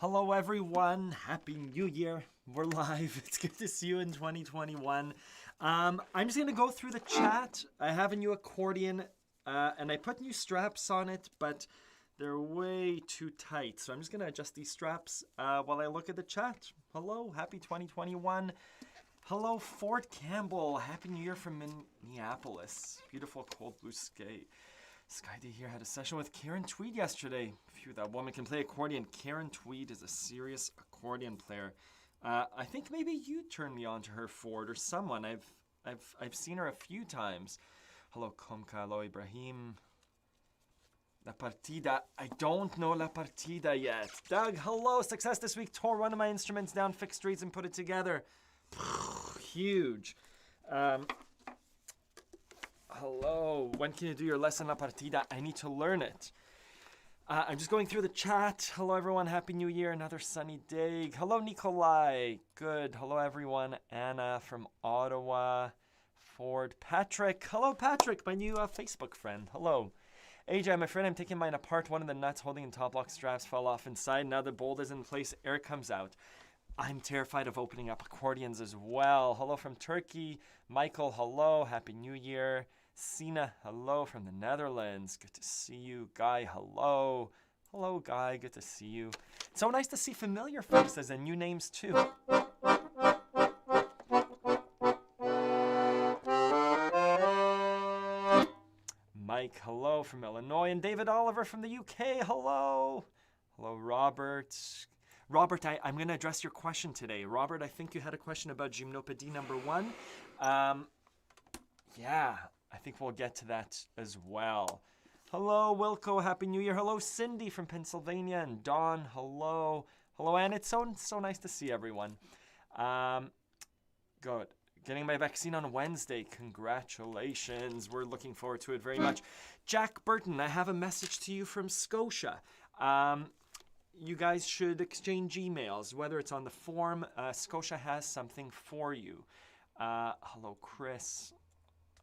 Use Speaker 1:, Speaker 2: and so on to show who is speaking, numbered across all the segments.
Speaker 1: Hello everyone, Happy New Year. We're live. It's good to see you in 2021. I'm just gonna go through the chat. I have a new accordion and I put new straps on it, but they're way too tight. So I'm just gonna adjust these straps while I look at the chat. Hello, happy 2021. Hello, Fort Campbell. Happy New Year from Minneapolis. Beautiful cold blue sky. Sky Day here. Had a session with Karen Tweed yesterday. Phew, that woman can play accordion. Karen Tweed is a serious accordion player. I think maybe you turned me on to her, Ford, or someone. I've seen her a few times. Hello, Komka. Hello, Ibrahim. La Partida. I don't know La Partida yet. Doug, hello. Success this week. Tore one of my instruments down, fixed streets, and put it together. Huge. Hello, when can you do your lesson La Partida? I need to learn it. I'm just going through the chat. Hello everyone, Happy New Year, another sunny day. Hello Nikolai, good. Hello everyone, Anna from Ottawa. Ford, Patrick. Hello Patrick, my new Facebook friend. Hello. AJ, I'm afraid I'm taking mine apart. One of the nuts holding the top lock straps fell off inside. Now the bolt is in place, air comes out. I'm terrified of opening up accordions as well. Hello from Turkey. Michael, hello, Happy New Year. Sina, hello from the Netherlands. Good to see you. Guy, hello. Hello, Guy. Good to see you. It's so nice to see familiar faces and new names, too. Mike, hello from Illinois. And David Oliver from the UK, hello. Hello, Robert. Robert, I'm going to address your question today. Robert, I think you had a question about Gymnopédie number 1. Yeah. I think we'll get to that as well. Hello, Wilco. Happy New Year. Hello, Cindy from Pennsylvania. And Dawn, hello. Hello, Anne. It's so nice to see everyone. Good. Getting my vaccine on Wednesday. Congratulations. We're looking forward to it very much. Jack Burton, I have a message to you from Scotia. You guys should exchange emails, whether it's on the form. Scotia has something for you. Hello, Chris.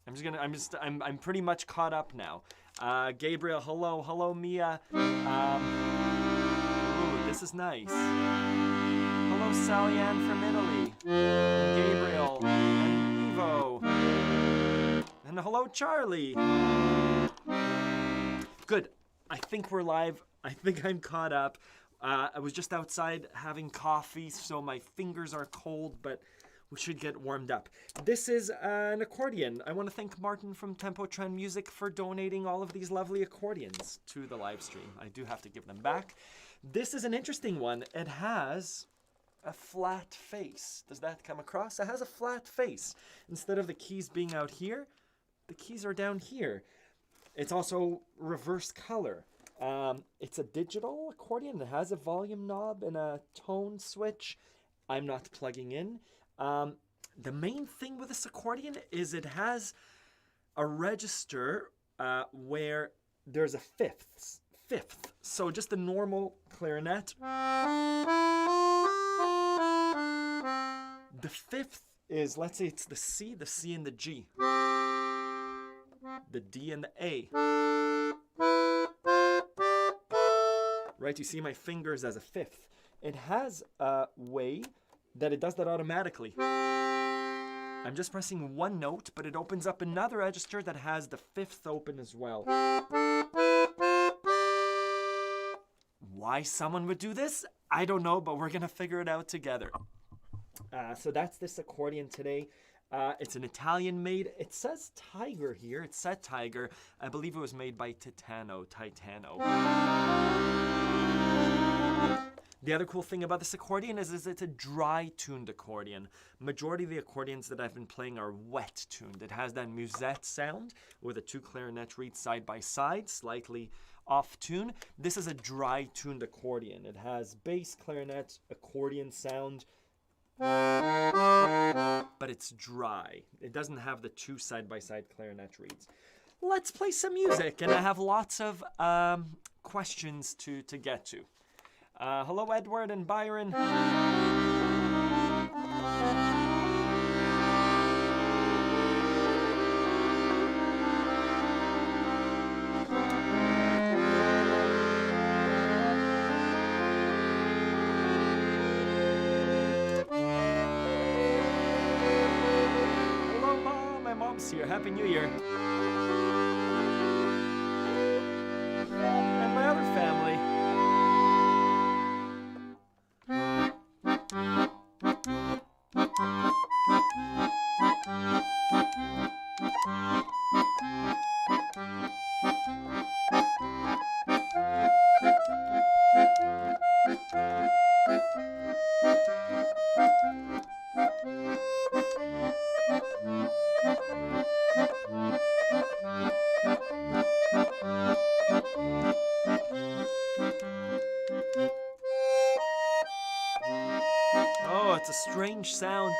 Speaker 1: I'm pretty much caught up now. Gabriel, hello, Mia. Ooh, this is nice. Hello, Sally-Ann from Italy. Gabriel and Evo. And hello, Charlie. Good. I think we're live. I think I'm caught up. I was just outside having coffee, so my fingers are cold, but we should get warmed up. This is an accordion. I want to thank Martin from Tempo Trend Music for donating all of these lovely accordions to the live stream. I do have to give them back. This is an interesting one. It has a flat face. Does that come across? It has a flat face. Instead of the keys being out here, the keys are down here. It's also reverse color. It's a digital accordion. It has a volume knob and a tone switch. I'm not plugging in. The main thing with this accordion is it has a register where there's a fifth. So just the normal clarinet. The fifth is, let's say it's the C and the G. The D and the A. Right, you see my fingers as a fifth. It has a way that it does that automatically. I'm just pressing one note, but it opens up another register that has the fifth open as well. Why someone would do this? I don't know, but we're gonna figure it out together. So that's this accordion today. It's an Italian made. It says Tiger here. It said Tiger. I believe it was made by Titano. The other cool thing about this accordion is it's a dry-tuned accordion. Majority of the accordions that I've been playing are wet-tuned. It has that musette sound with the two clarinet reeds side by side, slightly off-tune. This is a dry-tuned accordion. It has bass, clarinet, accordion sound, but it's dry. It doesn't have the two side-by-side clarinet reeds. Let's play some music, and I have lots of questions to get to. Hello, Edward and Byron. Straps here. Happy New Year. And my other family. Oh, it's a strange sound.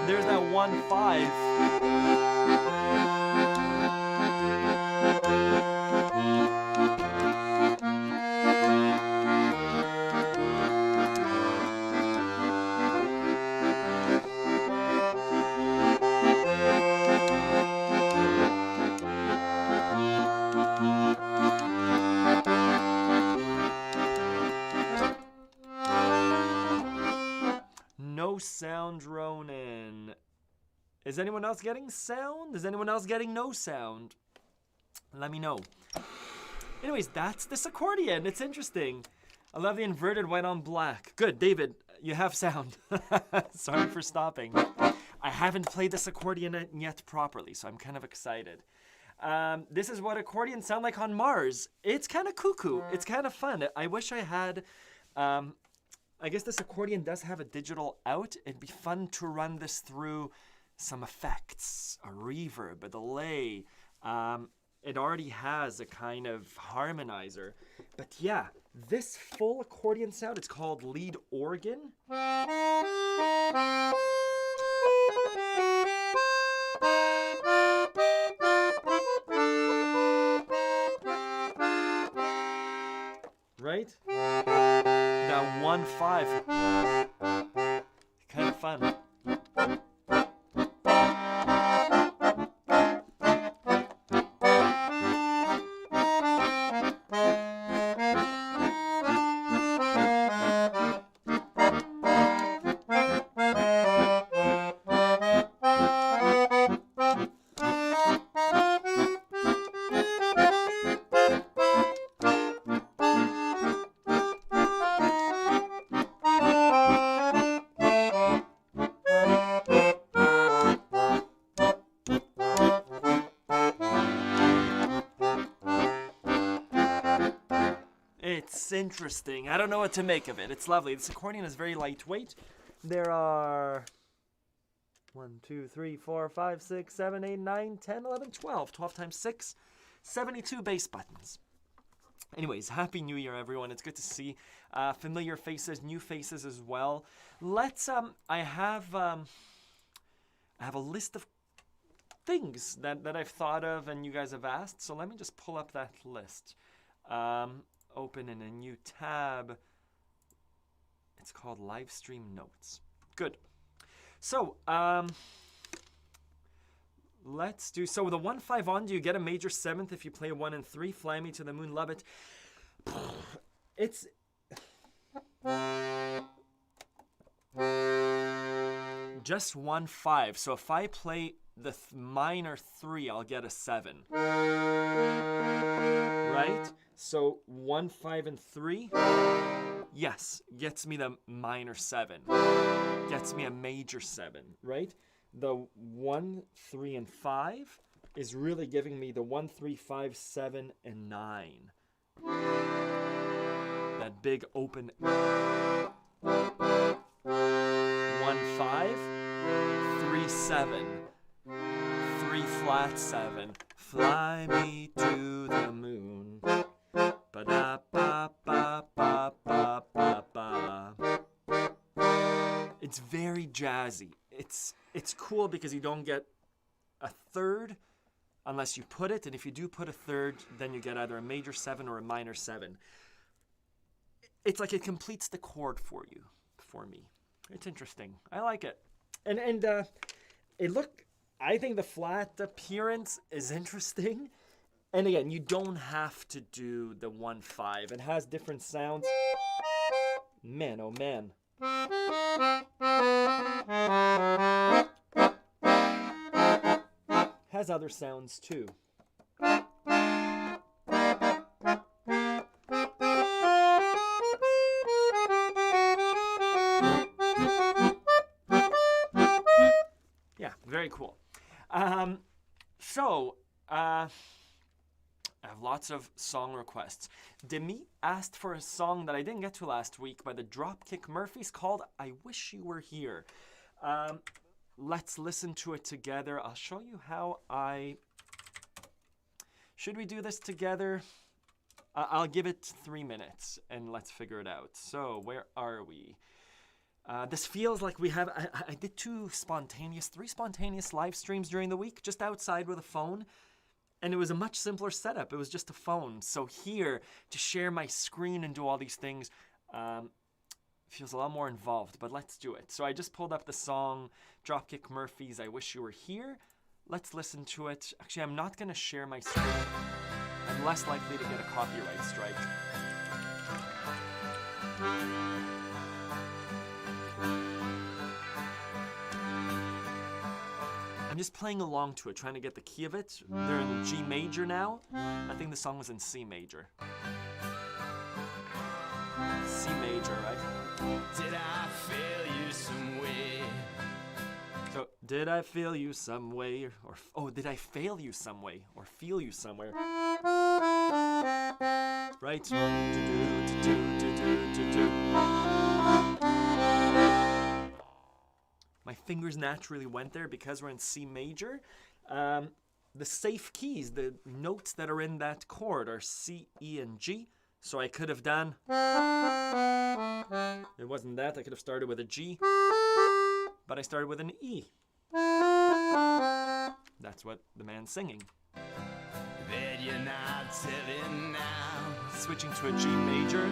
Speaker 1: There's that 1/5. No sound, Ronan. Is anyone else getting sound? Is anyone else getting no sound? Let me know. Anyways, that's this accordion. It's interesting. I love the inverted white on black. Good, David, you have sound. Sorry for stopping. I haven't played this accordion yet properly, so I'm kind of excited. This is what accordions sound like on Mars. It's kind of cuckoo. It's kind of fun. I wish I had... I guess this accordion does have a digital out. It'd be fun to run this through some effects, a reverb, a delay. It already has a kind of harmonizer. But yeah, this full accordion sound, it's called lead organ. Right? That 1/5. Kind of fun. It's interesting. I don't know what to make of it. It's lovely. This accordion is very lightweight. There are 1, 2, 3, 4, 5, 6, 7, 8, 9, 10, 11, 12. 12 times 6, 72 bass buttons. Anyways, Happy New Year, everyone. It's good to see familiar faces, new faces as well. Let's, I have a list of things that I've thought of and you guys have asked. So let me just pull up that list. Open in a new tab. It's called Livestream Notes. Good. So, let's do, so with a 1/5 on, do you get a major 7th if you play 1 and 3? Fly Me to the Moon, love it. It's... just 1/5. So if I play the minor 3, I'll get a 7. Right? So 1, 5, and 3, yes, gets me the minor 7. Gets me a major 7, right? The 1, 3, and 5 is really giving me the 1, 3, 5, 7, and 9. That big open 1, 5, 3, 7, 3 flat 7. Fly me to the moon. jazzy. It's cool because you don't get a third unless you put it, and if you do put a third, then you get either a major 7 or a minor 7. It's like it completes the chord for me. It's interesting. I like it. And I think the flat appearance is interesting. And again, you don't have to do the 1/5. It has different sounds. Man, oh man. Has other sounds too. Yeah, very cool. I have lots of song requests. Demi asked for a song that I didn't get to last week by the Dropkick Murphys called I Wish You Were Here. Let's listen to it together. I'll show you how Should we do this together? I'll give it 3 minutes and let's figure it out. So, where are we? This feels like we have... I did 3 spontaneous live streams during the week, just outside with a phone. And it was a much simpler setup. It was just a phone. So here, to share my screen and do all these things, feels a lot more involved. But let's do it. So I just pulled up the song, Dropkick Murphys, I Wish You Were Here. Let's listen to it. Actually, I'm not going to share my screen. I'm less likely to get a copyright strike. I'm just playing along to it, trying to get the key of it. They're in G major now. I think the song was in C major. C major, right? Did I fail you some way? So, did I fail you some way? Or did I fail you some way? Or feel you somewhere? Right? My fingers naturally went there because we're in C major. The safe keys, the notes that are in that chord are C, E, and G. So I could have done... It wasn't that. I could have started with a G. But I started with an E. That's what the man's singing. That you're not telling now. Switching to a G major.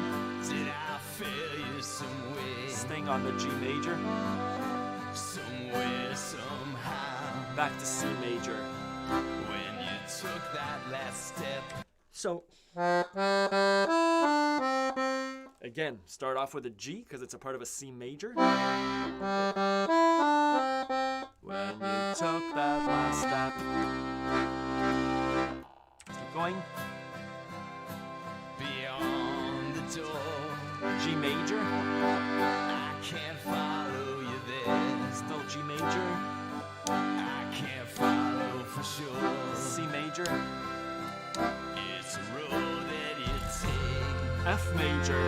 Speaker 1: Did I fail you some way? Staying on the G major. Somewhere, somehow. Back to C major. When you took that last step. So, again, start off with a G because it's a part of a C major. When you took that last step. Keep going. Beyond the door. G major. I can't follow you there. Still G major. I can't follow for sure. C major. It's a road that you take. F major.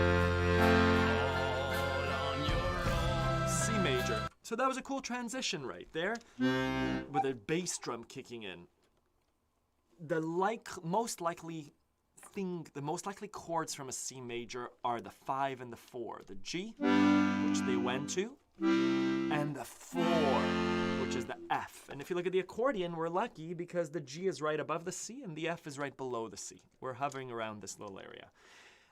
Speaker 1: All on your own. C major. So that was a cool transition right there, with a bass drum kicking in. The most likely chords from a C major are the 5 and the 4. The G, which they went to, and the 4, which is the F. And if you look at the accordion, we're lucky because the G is right above the C and the F is right below the C. We're hovering around this little area.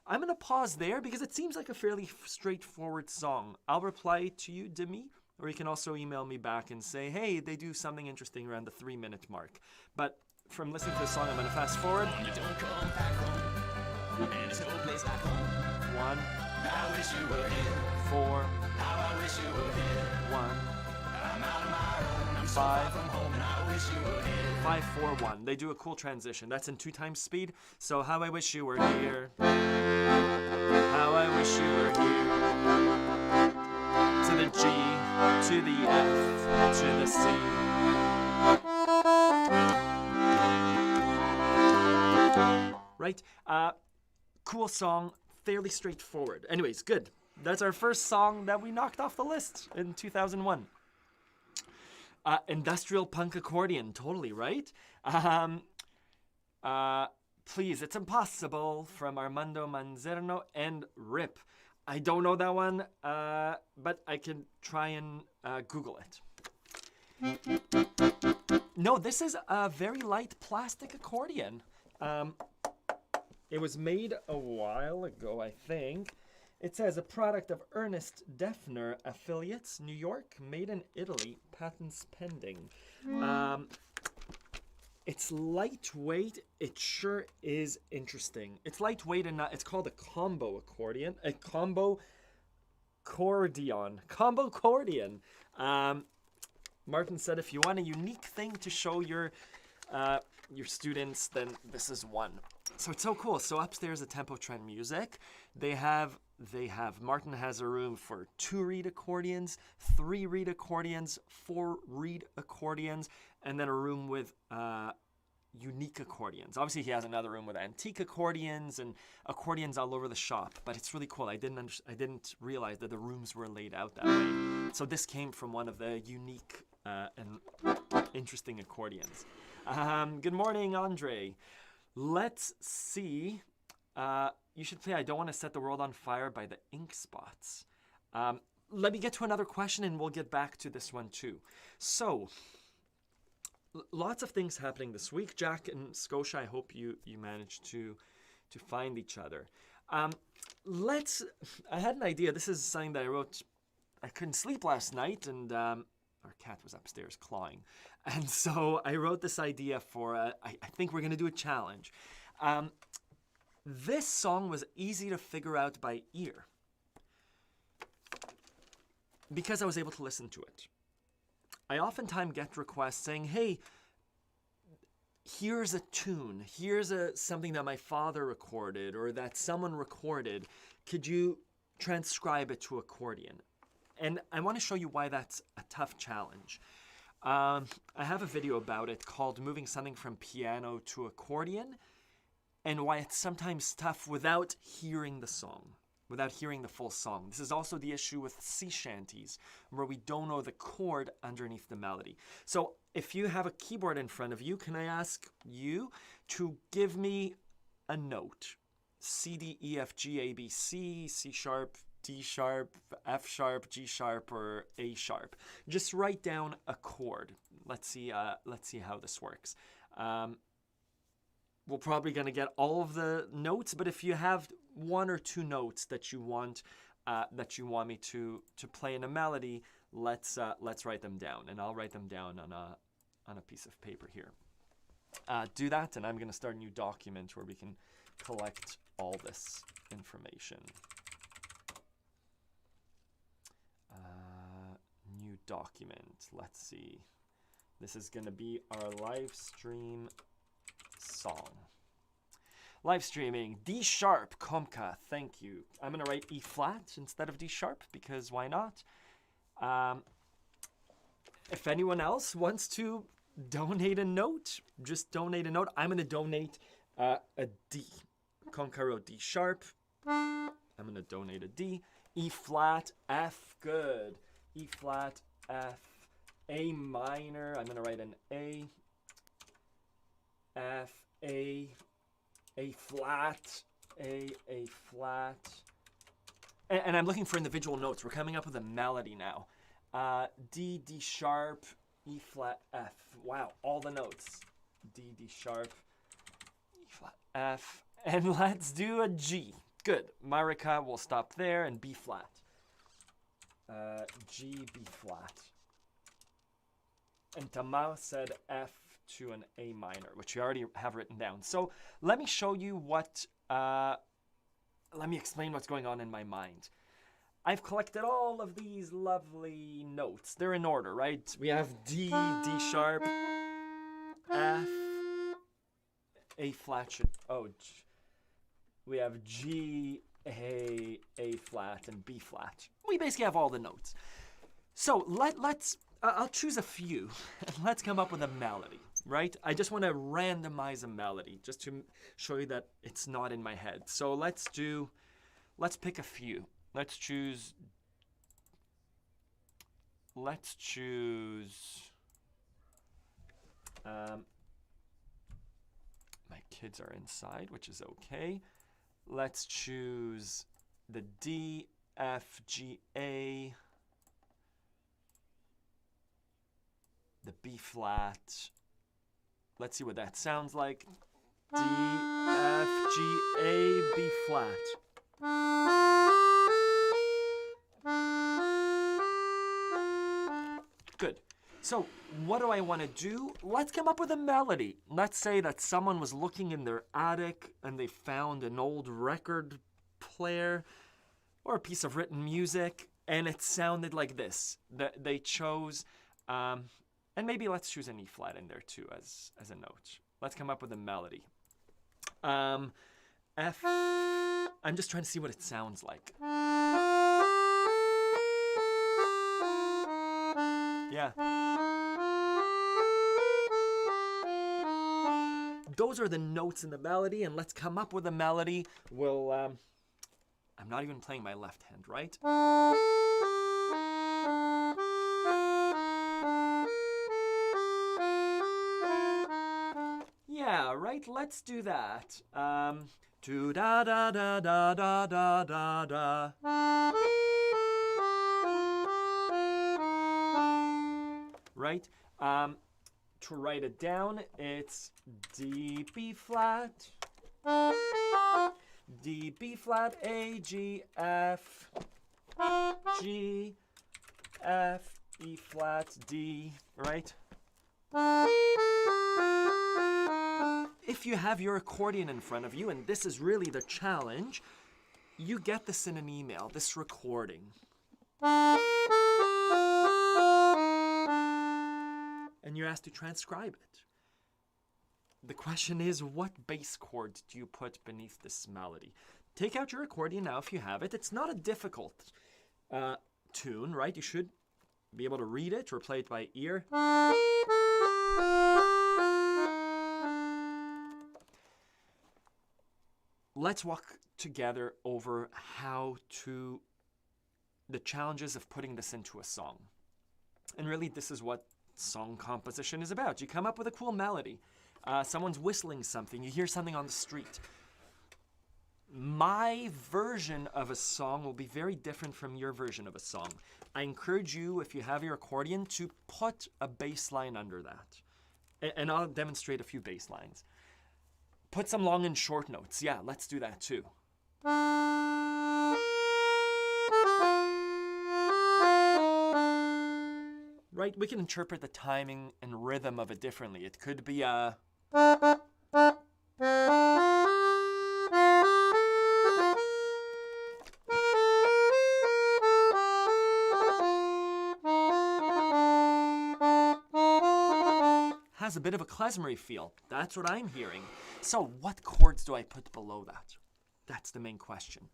Speaker 1: I'm going to pause there because it seems like a fairly straightforward song. I'll reply to you, Demi, or you can also email me back and say, hey, they do something interesting around the 3-minute mark. But from listening to the song, I'm going to fast forward. You don't come back home, and there's no place like home. 1. I wish you were here. 4. How I wish you were here. 1. I'm out of my own. I'm 5. So far from home, and I wish you were here. 5, 4, 1. They do a cool transition. That's in 2 times speed. So how I wish you were here. How I wish you were here. To the G, to the F, to the C. Right? Cool song, fairly straightforward. Anyways, good. That's our first song that we knocked off the list in 2001. Industrial punk accordion, totally, right? Please, It's Impossible from Armando Manzerno and RIP. I don't know that one, but I can try and Google it. No, this is a very light plastic accordion. It was made a while ago, I think. It says a product of Ernest Defner Affiliates, New York, made in Italy, patents pending. It's lightweight. It sure is interesting. It's lightweight and it's called a combo accordion. A combo accordion. Combo accordion. Martin said if you want a unique thing to show your students, then this is one. So it's so cool. So upstairs at Tempo Trend Music, they have Martin has a room for 2-reed accordions, 3-reed accordions, 4-reed accordions, and then a room with unique accordions. Obviously, he has another room with antique accordions and accordions all over the shop. But it's really cool. I didn't realize that the rooms were laid out that way. So this came from one of the unique and interesting accordions. Good morning, Andre. Let's see. You should play I Don't Want to Set the World on Fire by the Ink Spots. Let me get to another question and we'll get back to this one too. So, lots of things happening this week. Jack and Scotia, I hope you managed to find each other. I had an idea. This is something that I wrote. I couldn't sleep last night and our cat was upstairs clawing. And so I wrote this idea for, I think we're going to do a challenge. This song was easy to figure out by ear because I was able to listen to it. I oftentimes get requests saying, hey, here's a tune, here's something that my father recorded or that someone recorded. Could you transcribe it to accordion? And I want to show you why that's a tough challenge. I have a video about it called Moving Something from Piano to Accordion, and why it's sometimes tough without hearing the song, without hearing the full song. This is also the issue with sea shanties, where we don't know the chord underneath the melody. So if you have a keyboard in front of you, can I ask you to give me a note? C, D, E, F, G, A, B, C, C sharp, D sharp, F sharp, G sharp, or A sharp. Just write down a chord. Let's see how this works. We're probably going to get all of the notes, but if you have 1 or 2 notes that you want me to play in a melody, let's write them down, and I'll write them down on a piece of paper here. Do that, and I'm going to start a new document where we can collect all this information. New document. Let's see. This is going to be our live stream song. Live streaming, D sharp, Komka, thank you. I'm going to write E flat instead of D sharp because why not? If anyone else wants to donate a note, just donate a note. I'm going to donate a D. Komka wrote D sharp. I'm going to donate a D. E flat, F, good. E flat, F, A minor. I'm going to write an A. F, A flat, A flat. And I'm looking for individual notes. We're coming up with a melody now. D, D sharp, E flat, F. Wow, all the notes. D, D sharp, E flat, F. And let's do a G. Good. Marika will stop there, and B flat. G, B flat. And Tamar said F to an A minor, which you already have written down. So let me show you let me explain what's going on in my mind. I've collected all of these lovely notes. They're in order, right? We have D, D sharp, F, A flat, we have G, A flat, and B flat. We basically have all the notes. So I'll choose a few. Let's come up with a melody, right? I just want to randomize a melody just to show you that it's not in my head. So let's pick a few. Let's choose, my kids are inside, which is okay. Let's choose the D F, G, A, the B flat. Let's see what that sounds like. D, F, G, A, B flat. Good. So what do I want to do? Let's come up with a melody. Let's say that someone was looking in their attic and they found an old record player or a piece of written music, and it sounded like this. They chose, and maybe let's choose an E flat in there too as a note. Let's come up with a melody. F, I'm just trying to see what it sounds like. Yeah. Those are the notes in the melody, and let's come up with a melody. We'll, I'm not even playing my left hand, right? Yeah, right, let's do that. Do da da da da da da da da. Right? To write it down, it's D, B flat, D, B flat, A, G, F, G, F, E flat, D, right? If you have your accordion in front of you, and this is really the challenge, you get this in an email, this recording. And you're asked to transcribe it. The question is, what bass chord do you put beneath this melody? Take out your accordion now if you have it. It's not a difficult tune, right? You should be able to read it or play it by ear. Let's walk together over the challenges of putting this into a song. And really, this is what song composition is about. You come up with a cool melody. Someone's whistling something. You hear something on the street. My version of a song will be very different from your version of a song. I encourage you, if you have your accordion, to put a bass line under that. And I'll demonstrate a few bass lines. Put some long and short notes. Yeah, let's do that too. Right? We can interpret the timing and rhythm of it differently. It could be a... has a bit of a klezmery feel. That's what I'm hearing. So what chords do I put below that? That's the main question.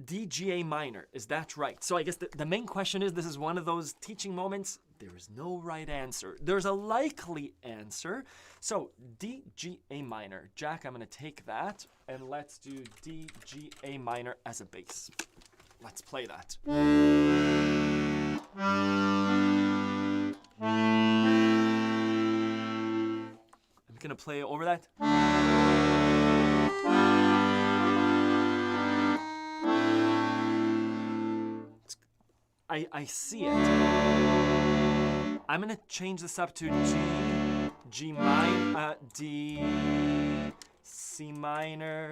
Speaker 1: D, G, A minor, is that right? So I guess the main question is, this is one of those teaching moments, there is no right answer. There's a likely answer. So D, G, A minor. Jack, I'm going to take that, and let's do D, G, A minor as a bass. Let's play that. I'm going to play over that. I see it. I'm gonna change this up to G minor, D, C minor,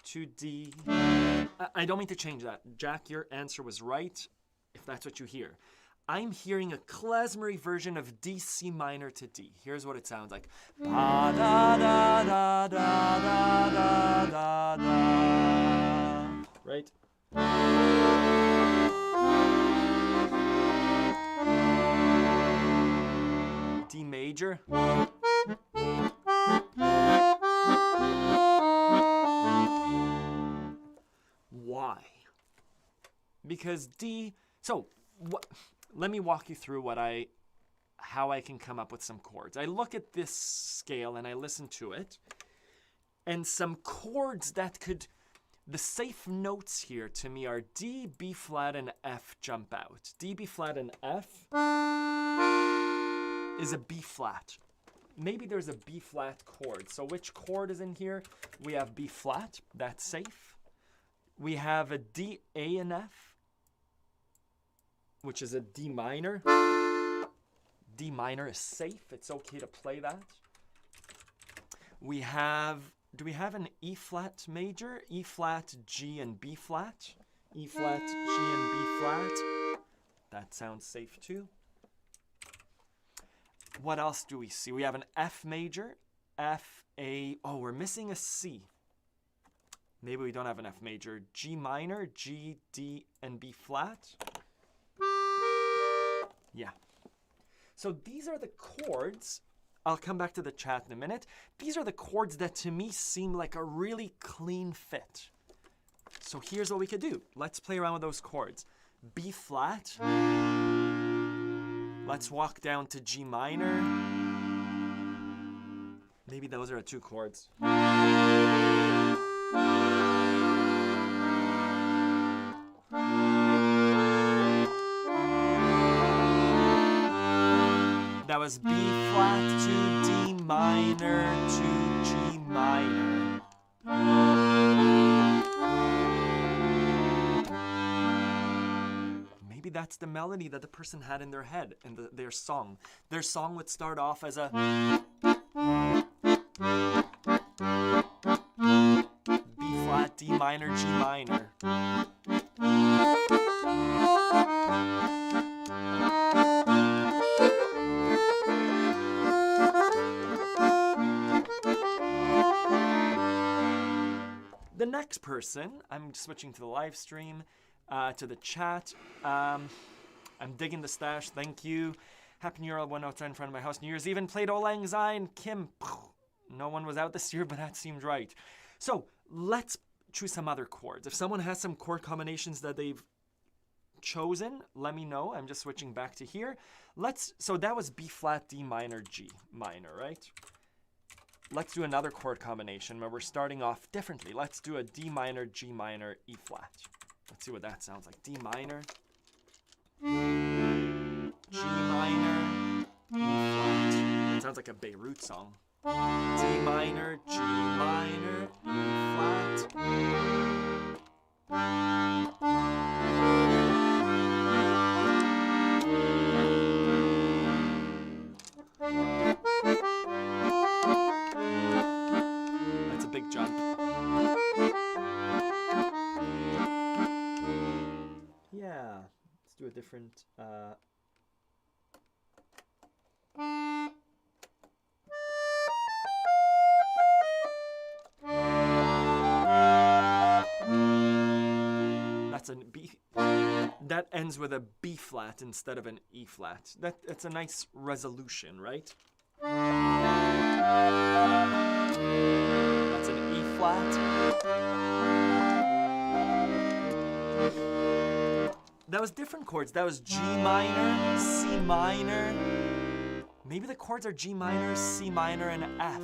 Speaker 1: to D. I don't mean to change that. Jack, your answer was right, if that's what you hear. I'm hearing a klezmery version of D, C minor to D. Here's what it sounds like. Da da da da da da da da. Right? D major. Why? Because D, so let me walk you through how I can come up with some chords. I look at this scale and I listen to it, and some chords that could, the safe notes here to me are D, B flat, and F jump out. D, B flat, and F is a B flat. Maybe there's a B flat chord. So which chord is in here? We have B flat, that's safe. We have a D, A, and F, which is a D minor. D minor is safe. It's okay to play that. We have, do we have an E flat major? E flat, G, and B flat. E flat, G, and B flat. That sounds safe too. What else do we see? We have an F major, F, A, oh, we're missing a C. Maybe we don't have an F major. G minor, G, D, and B flat. Yeah. So these are the chords. I'll come back to the chat in a minute. These are the chords that to me seem like a really clean fit. So here's what we could do. Let's play around with those chords. B flat. Let's walk down to G minor. Maybe those are the two chords. That was B flat to D minor to G minor. Maybe that's the melody that the person had in their head and their song. Their song would start off as a B flat, D minor, G minor. The next person, I'm switching to the live stream, to the chat. I'm digging the stash, thank you. Happy New Year, I went outside in front of my house New Year's Eve and played Auld Lang Syne. Kim, no one was out this year, but that seemed right. So let's choose some other chords. If someone has some chord combinations that they've chosen, let me know. I'm just switching back to here. So that was B flat, D minor, G minor, right? Let's do another chord combination where we're starting off differently. Let's do a D minor, G minor, E flat. Let's see what that sounds like. D minor, G minor, E flat. It sounds like a Beirut song. D minor, G minor, E flat. That's a big jump. Yeah, let's do a different that's a B. That ends with a B flat instead of an E flat. That's a nice resolution, right? That's an E flat. That was different chords. That was G minor, C minor. Maybe the chords are G minor, C minor, and F,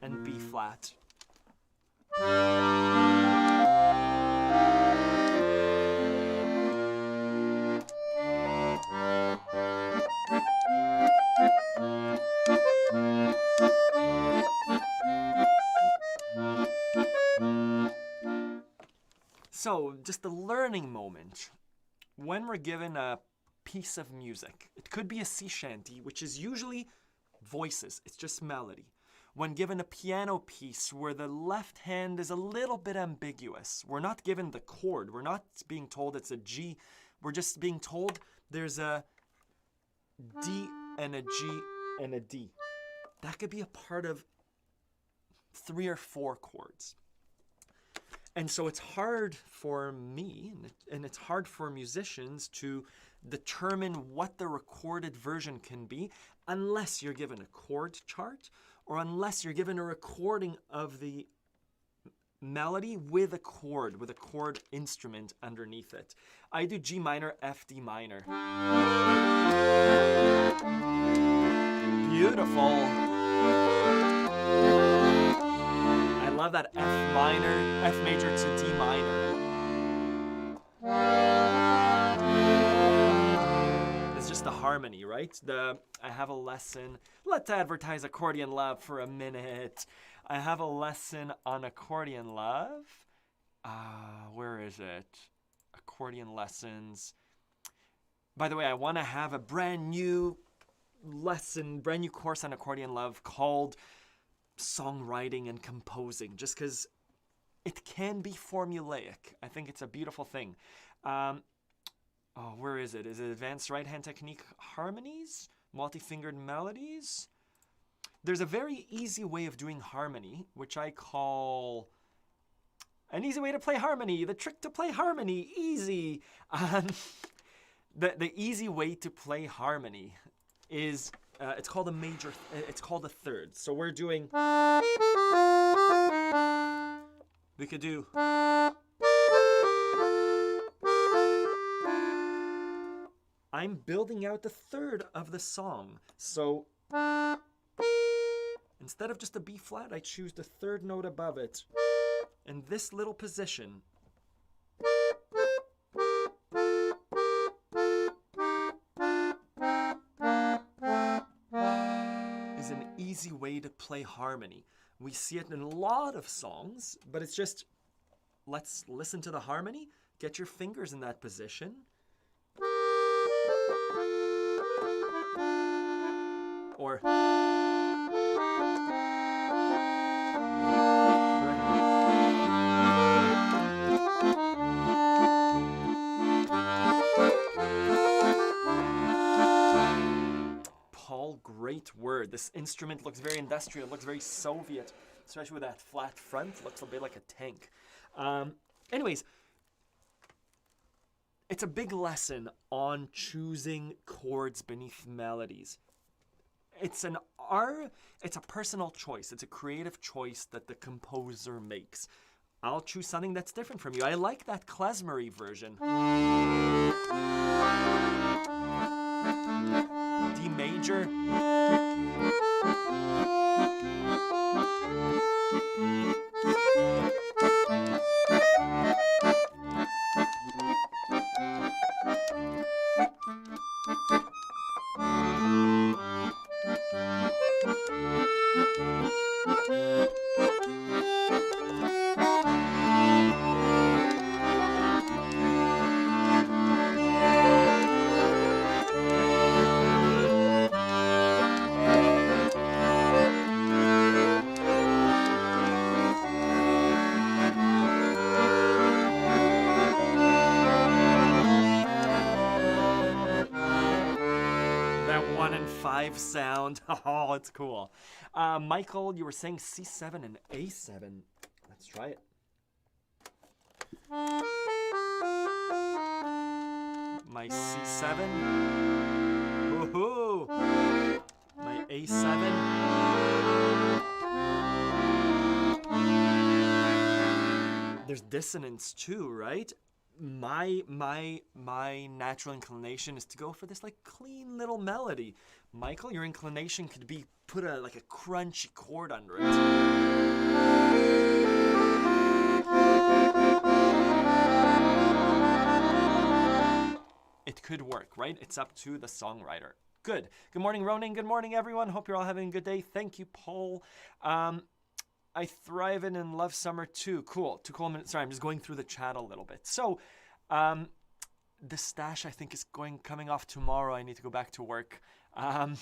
Speaker 1: and B flat. So, just a learning moment. When we're given a piece of music, it could be a sea shanty, which is usually voices, it's just melody. When given a piano piece where the left hand is a little bit ambiguous, we're not given the chord, we're not being told it's a G, we're just being told there's a D and a G and a D. That could be a part of 3 or 4 chords. And so it's hard for me, and it's hard for musicians to determine what the recorded version can be unless you're given a chord chart or unless you're given a recording of the melody with a chord instrument underneath it. I do G minor, F, D minor. Beautiful. I love that F major to D minor. It's just the harmony, right? I have a lesson. Let's advertise Accordion Love for a minute. I have a lesson on Accordion Love. where is it? Accordion lessons. By the way, I want to have a brand new course on Accordion Love called Songwriting and Composing, just because it can be formulaic. I think it's a beautiful thing. Where is it? Is it Advanced Right Hand Technique Harmonies? Multi-fingered melodies? There's a very easy way of doing harmony, which I call an easy way to play harmony. The trick to play harmony, easy. The easy way to play harmony is, it's called it's called a third. So we're doing, we could do, I'm building out the third of the song. So instead of just a B flat, I choose the third note above it. And this little position is an easy way to play harmony. We see it in a lot of songs, but it's just, let's listen to the harmony, get your fingers in that position. Or Paul, great word. This instrument looks very industrial, looks very Soviet, especially with that flat front. Looks a bit like a tank. Anyways, it's a big lesson on choosing chords beneath melodies. It's a personal choice. It's a creative choice that the composer makes. I'll choose something that's different from you. I like that klezmery version. D major. Sound. Oh, it's cool. Michael, you were saying C7 and A7. Let's try it. My C7. Woohoo! My A7. There's dissonance too, right? My natural inclination is to go for this like clean little melody. Michael, your inclination could be put like a crunchy chord under it. It could work, right? It's up to the songwriter. Good. Good morning, Ronan. Good morning, everyone. Hope you're all having a good day. Thank you, Paul. I thrive in and love summer too. Cool. 2 cool minutes. Sorry, I'm just going through the chat a little bit. So, the stash I think is coming off tomorrow. I need to go back to work. And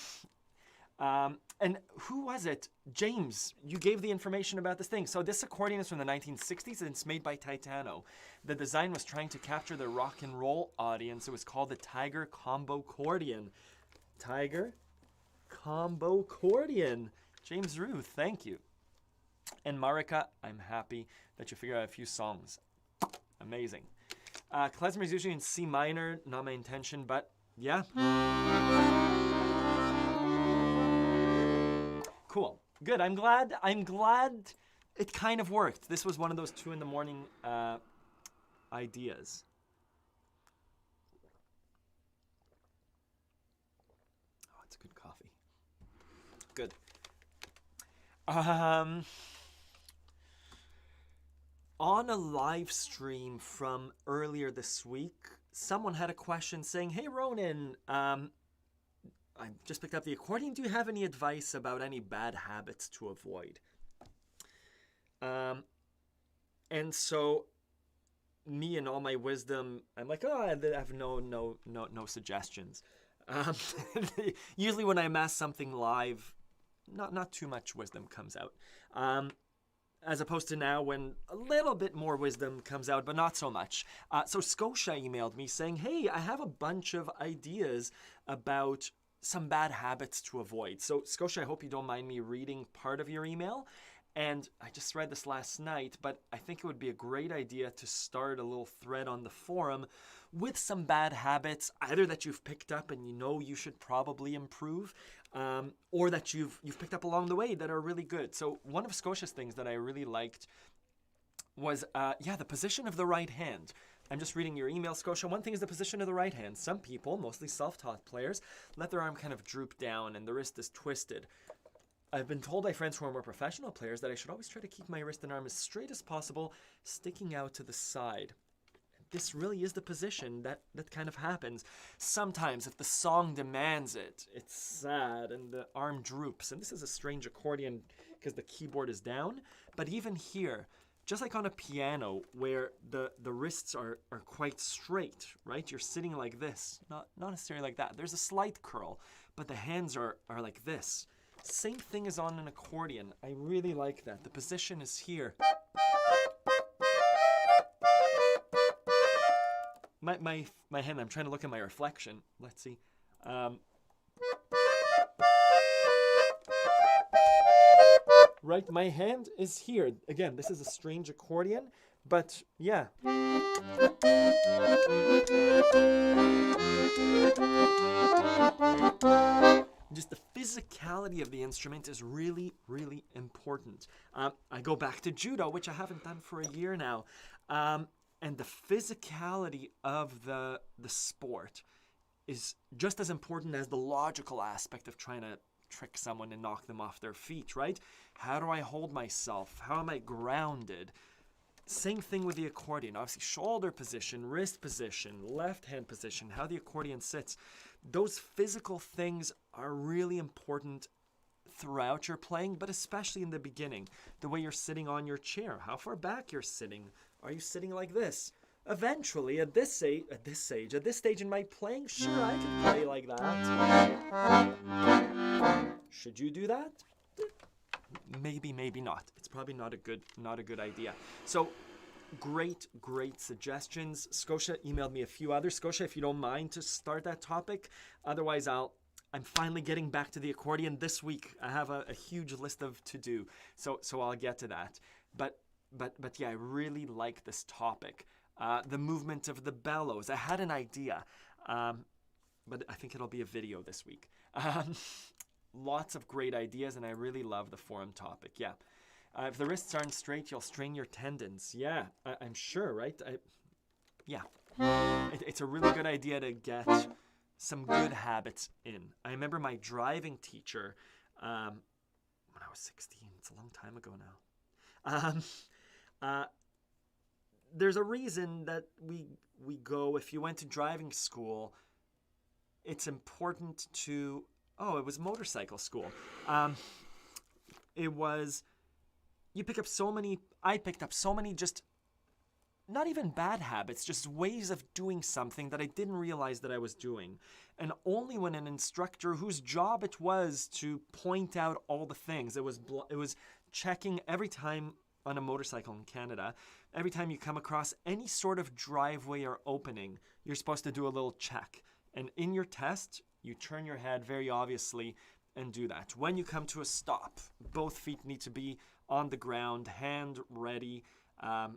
Speaker 1: who was it? James, you gave the information about this thing. So this accordion is from the 1960s and it's made by Titano. The design was trying to capture the rock and roll audience. It was called the Tiger Combo Accordion. Tiger Combo Accordion. James Ruth, thank you. And Marika, I'm happy that you figured out a few songs. Amazing. Klezmer is usually in C minor, not my intention, but yeah. Cool. Good. I'm glad it kind of worked. This was one of those 2 in the morning ideas. Oh, it's good coffee. Good. On a live stream from earlier this week, someone had a question saying, "Hey Ronan, I just picked up the accordion. Do you have any advice about any bad habits to avoid?" And so me and all my wisdom, I'm like, oh, I have no suggestions. Usually when I mass something live, not too much wisdom comes out. As opposed to now when a little bit more wisdom comes out, but not so much. So Scotia emailed me saying, hey, I have a bunch of ideas about some bad habits to avoid. So Scotia, I hope you don't mind me reading part of your email. And I just read this last night, but I think it would be a great idea to start a little thread on the forum with some bad habits, either that you've picked up and you know you should probably improve, or that you've picked up along the way that are really good. So one of Scotia's things that I really liked was, the position of the right hand. I'm just reading your email, Scotia. One thing is the position of the right hand. Some people, mostly self-taught players, let their arm kind of droop down and the wrist is twisted. I've been told by friends who are more professional players that I should always try to keep my wrist and arm as straight as possible, sticking out to the side. This really is the position that kind of happens. Sometimes, if the song demands it, it's sad and the arm droops. And this is a strange accordion because the keyboard is down. But even here, just like on a piano where the wrists are quite straight, right? You're sitting like this, not necessarily like that. There's a slight curl, but the hands are like this. Same thing as on an accordion. I really like that. The position is here. My hand, I'm trying to look at my reflection. Let's see. Right, my hand is here. Again, this is a strange accordion, but yeah. Just the physicality of the instrument is really, really important. I go back to judo, which I haven't done for a year now. And the physicality of the sport is just as important as the logical aspect of trying to trick someone and knock them off their feet, right? How do I hold myself? How am I grounded? Same thing with the accordion. Obviously, shoulder position, wrist position, left hand position, how the accordion sits. Those physical things are really important throughout your playing, but especially in the beginning. The way you're sitting on your chair, how far back you're sitting. Are you sitting like this? Eventually, at this stage in my playing, sure, I can play like that. Should you do that? Maybe not. It's probably not a good idea. So, great suggestions. Scotia emailed me a few others. Scotia, if you don't mind to start that topic. Otherwise, I'm finally getting back to the accordion this week. I have a huge list of to do. So I'll get to that. But yeah, I really like this topic. The movement of the bellows. I had an idea, but I think it'll be a video this week. Lots of great ideas, and I really love the forum topic. Yeah. If the wrists aren't straight, you'll strain your tendons. Yeah, I'm sure, right? It's a really good idea to get some good habits in. I remember my driving teacher when I was 16. It's a long time ago now. There's a reason that we go, if you went to driving school, it's important to, it was motorcycle school. I picked up so many just, not even bad habits, just ways of doing something that I didn't realize that I was doing. And only when an instructor whose job it was to point out all the things, it was checking every time on a motorcycle in Canada, every time you come across any sort of driveway or opening, you're supposed to do a little check. And in your test, you turn your head very obviously and do that. When you come to a stop, both feet need to be on the ground, hand ready. I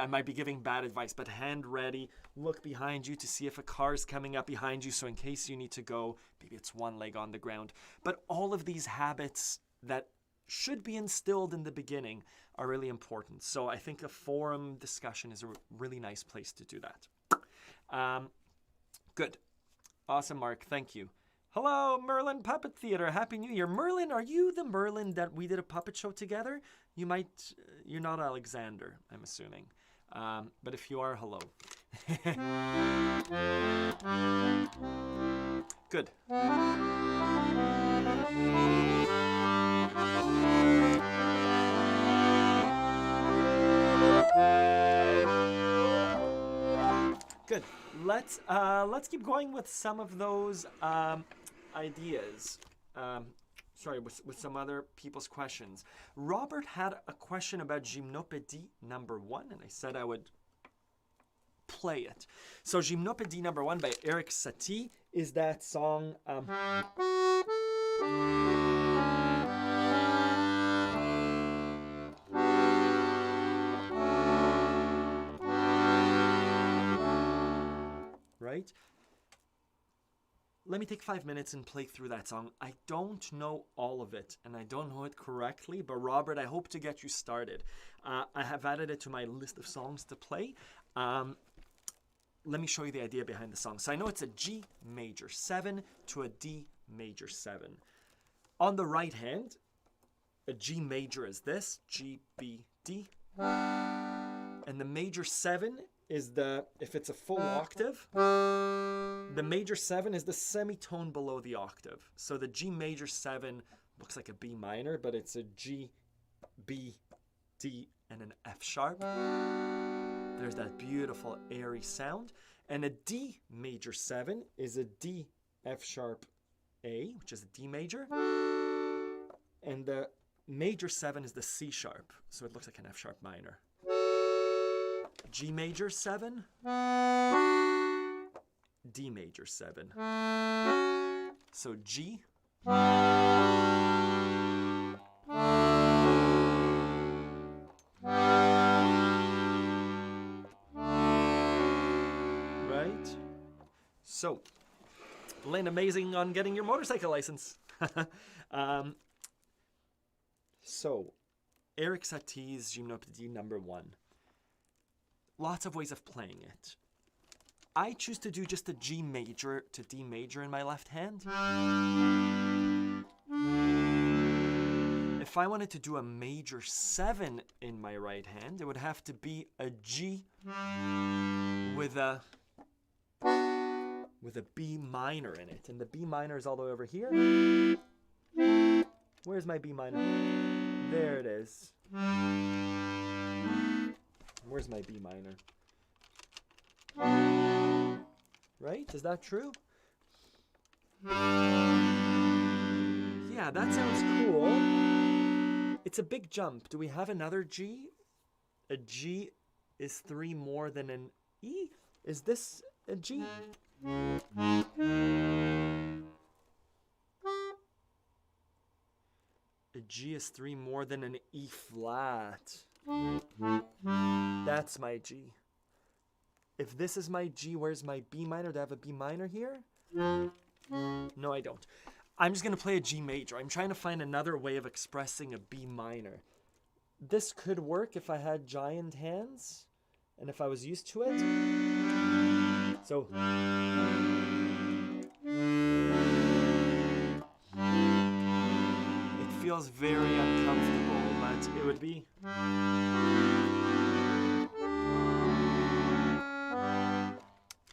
Speaker 1: might be giving bad advice, but hand ready. Look behind you to see if a car's coming up behind you, so in case you need to go, maybe it's one leg on the ground. But all of these habits that should be instilled in the beginning are really important. So I think a forum discussion is a really nice place to do that. Good. Awesome, Mark. Thank you. Hello, Merlin Puppet Theater. Happy New Year. Merlin, are you the Merlin that we did a puppet show together? You're not Alexander, I'm assuming. But if you are, hello. Good. let's keep going with some of those ideas. Sorry, with some other people's questions. Robert had a question about Gymnopédie number 1, and I said I would play it. So Gymnopédie number 1 by Eric Satie is that song. Right? Let me take 5 minutes and play through that song. I don't know all of it, and I don't know it correctly, but Robert, I hope to get you started. I have added it to my list of songs to play. Let me show you the idea behind the song. So I know it's a G major 7 to a D major 7. On the right hand, a G major is this, G, B, D. And the major 7 is if it's a full octave, the major 7 is the semitone below the octave. So the G major 7 looks like a B minor, but it's a G, B, D, and an F sharp. There's that beautiful airy sound. And a D major 7 is a D, F sharp, A, which is a D major. And the major 7 is the C sharp, so it looks like an F sharp minor. G major 7, D major 7. So G, right? So, Lynn, amazing on getting your motorcycle license. So, Eric Satie's Gymnopédie number 1. Lots of ways of playing it. I choose to do just a G major to D major in my left hand. If I wanted to do a major 7 in my right hand, it would have to be a G with a B minor in it. And the B minor is all the way over here. Where's my B minor? There it is. Where's my B minor? Right? Is that true? Yeah, that sounds cool. It's a big jump. Do we have another G? A G is 3 more than an E? Is this a G? A G is 3 more than an E flat. That's my G. If this is my G, where's my B minor? Do I have a B minor here? No, I don't. I'm just going to play a G major. I'm trying to find another way of expressing a B minor. This could work if I had giant hands and if I was used to it. So... it feels very uncomfortable, but it would be...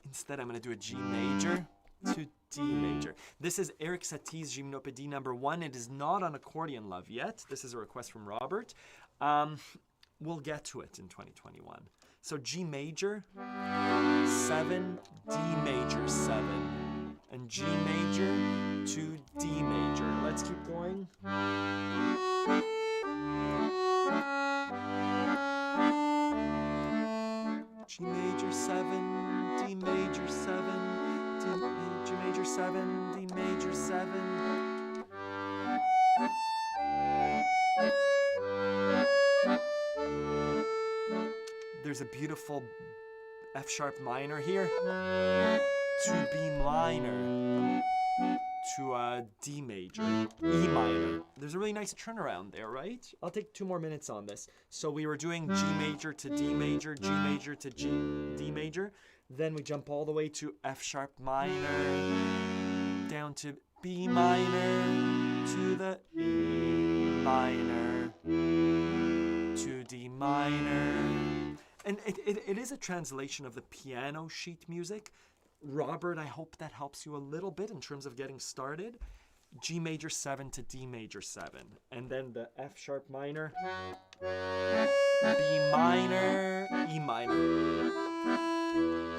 Speaker 1: Instead, I'm going to do a G major to D major. This is Eric Satie's Gymnopédie number 1. It is not on Accordion Love yet. This is a request from Robert. We'll get to it in 2021. So G major, 7, D major, 7. And G major to D major. Let's keep going. G major 7, D major 7, G major 7, D major 7. There's a beautiful F sharp minor here to B minor to a D major, E minor. There's a really nice turnaround there, right? I'll take 2 more minutes on this. So we were doing G major to D major, G major to D major. Then we jump all the way to F sharp minor, down to B minor, to the E minor, to D minor. And it is a translation of the piano sheet music. Robert, I hope that helps you a little bit in terms of getting started. G major 7 to D major 7. And then the F sharp minor, B minor, E minor.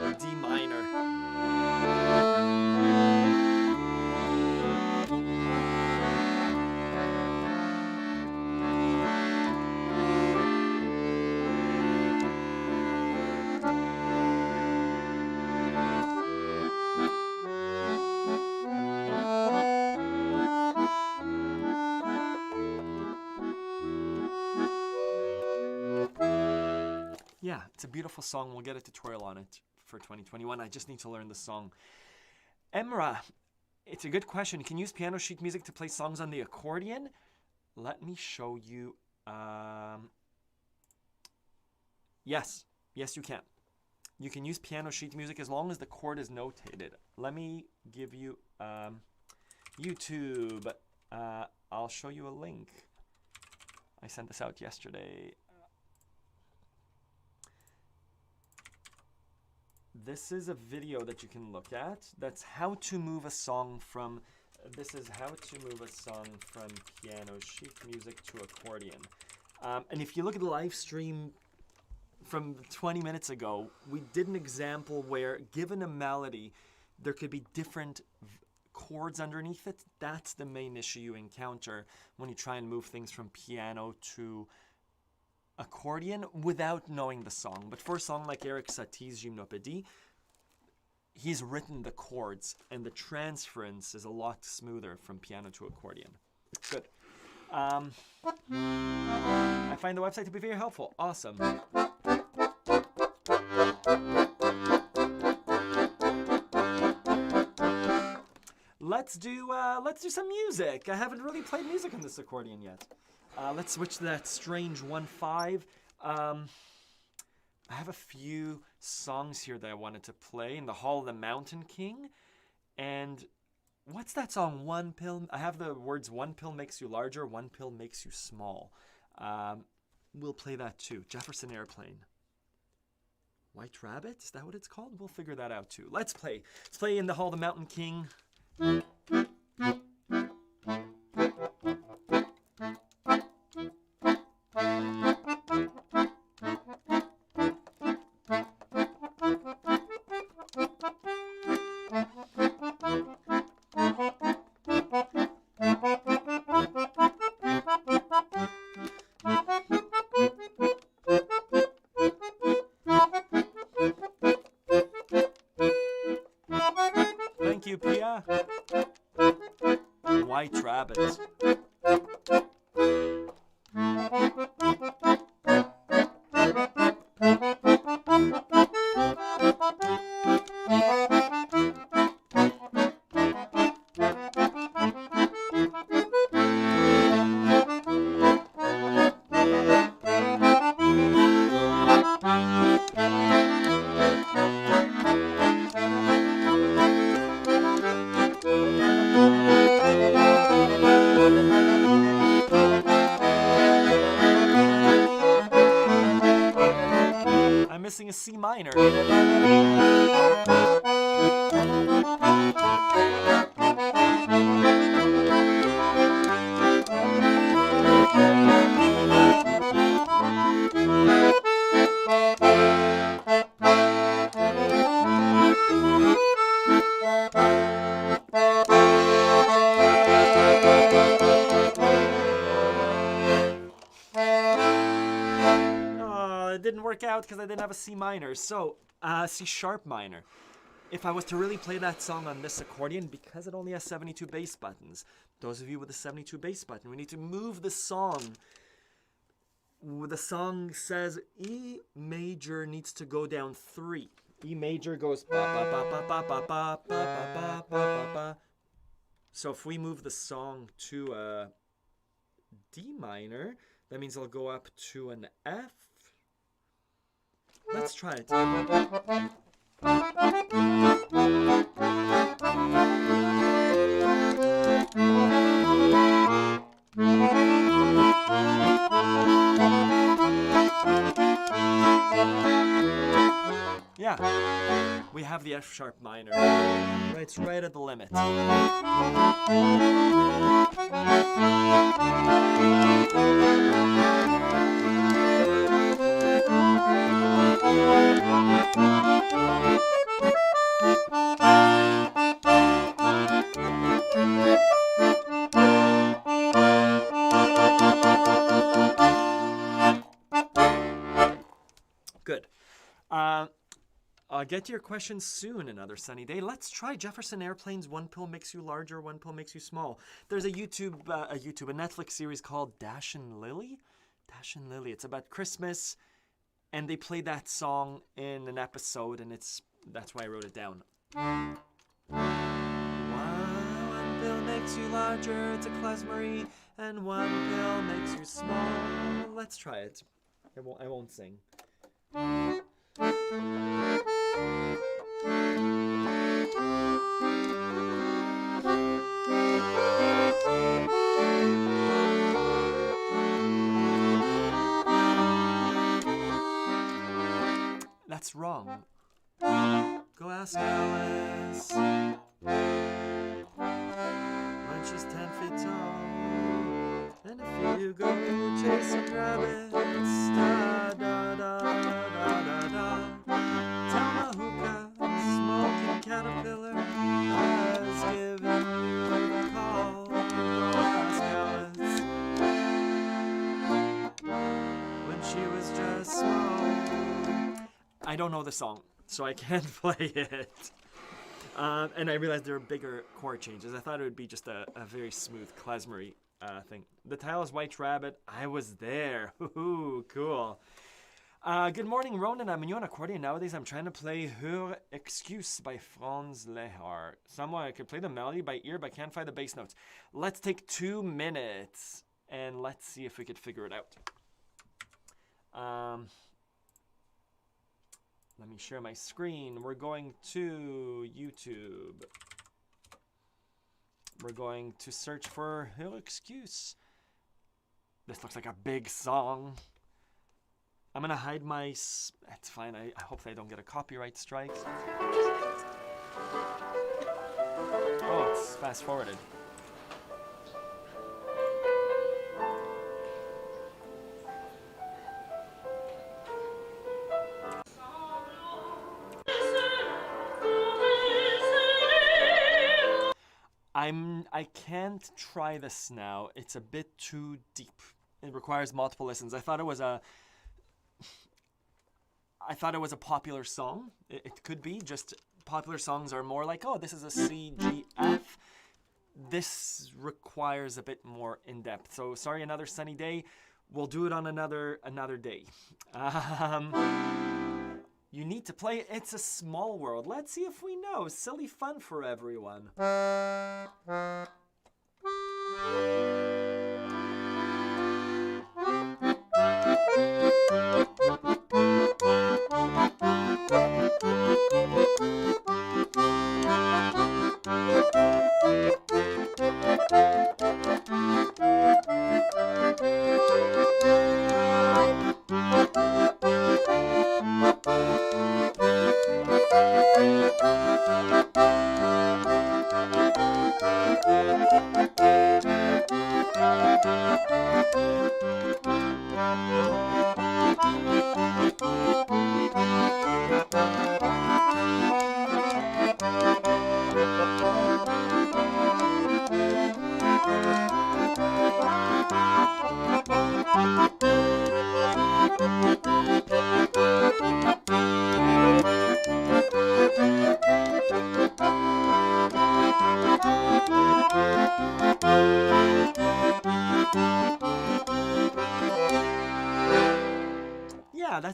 Speaker 1: D minor. Yeah, it's a beautiful song. We'll get a tutorial on it for 2021. I just need to learn the song. Emra, it's a good question. You can use piano sheet music to play songs on the accordion. Let me show you. Yes, you can. You can use piano sheet music as long as the chord is notated. Let me give you YouTube. I'll show you a link. I sent this out yesterday. This is a video that you can look at. That's how to move a song from. This is how to move a song from piano sheet music to accordion. And if you look at the live stream from 20 minutes ago, we did an example where, given a melody, there could be different chords underneath it. That's the main issue you encounter when you try and move things from piano to accordion without knowing the song. But for a song like Eric Satie's Gymnopédie, he's written the chords, and the transference is a lot smoother from piano to accordion. Good. I find the website to be very helpful. Awesome. Let's do some music. I haven't really played music on this accordion yet. Let's switch to that strange 1/5. I have a few songs here that I wanted to play in the Hall of the Mountain King. And what's that song? One pill. I have the words, one pill makes you larger, one pill makes you small. We'll play that too. Jefferson Airplane. White Rabbit? Is that what it's called? We'll figure that out too. Let's play. Let's play in the Hall of the Mountain King. Thank you, Pia. White Rabbit. I'm missing a C minor. It didn't work out because I didn't have a C minor. So, C sharp minor. If I was to really play that song on this accordion, because it only has 72 bass buttons, those of you with a 72 bass button, we need to move the song. The song says E major needs to go down 3. E major goes ba ba ba ba ba ba ba ba ba ba ba. So if we move the song to a D minor, that means I'll go up to an F. Let's try it. Yeah, we have the F sharp minor. It's right at the limit. Good. I'll get to your questions soon, another sunny day. Let's try Jefferson Airplane's One Pill Makes You Larger, One Pill Makes You Small. There's a Netflix series called Dash and Lily. Dash and Lily. It's about Christmas, and they played that song in an episode, and that's why I wrote it down. One pill makes you larger, it's a klezmerie, and one pill makes you small. Let's try it. I won't sing. That's wrong. Go ask Alice when she's 10 feet tall. And if you go chase some rabbits, da da da da da da. Tell Mahuka, smoking caterpillar has given you a call. Go ask Alice when she was just small. I don't know the song, so I can't play it. And I realized there are bigger chord changes. I thought it would be just a very smooth klezmerie thing. The title is White Rabbit. I was there. Ooh, cool. Good morning, Ronan. I'm new on accordion nowadays. I'm trying to play Hör Excuse by Franz Lehar. Somewhere I could play the melody by ear, but can't find the bass notes. Let's take 2 minutes, and let's see if we could figure it out. Let me share my screen. We're going to YouTube. We're going to search for Hör Excuse. This looks like a big song. I'm gonna hide my... It's fine. I hope I don't get a copyright strike. Oh, it's fast forwarded. I can't try this now. It's a bit too deep. It requires multiple listens. I thought it was a popular song. It could be. Just popular songs are more like, oh, this is a C, G, F. This requires a bit more in depth. So sorry, another sunny day. We'll do it on another day. You need to play It's a Small World. Let's see if we know. Silly fun for everyone.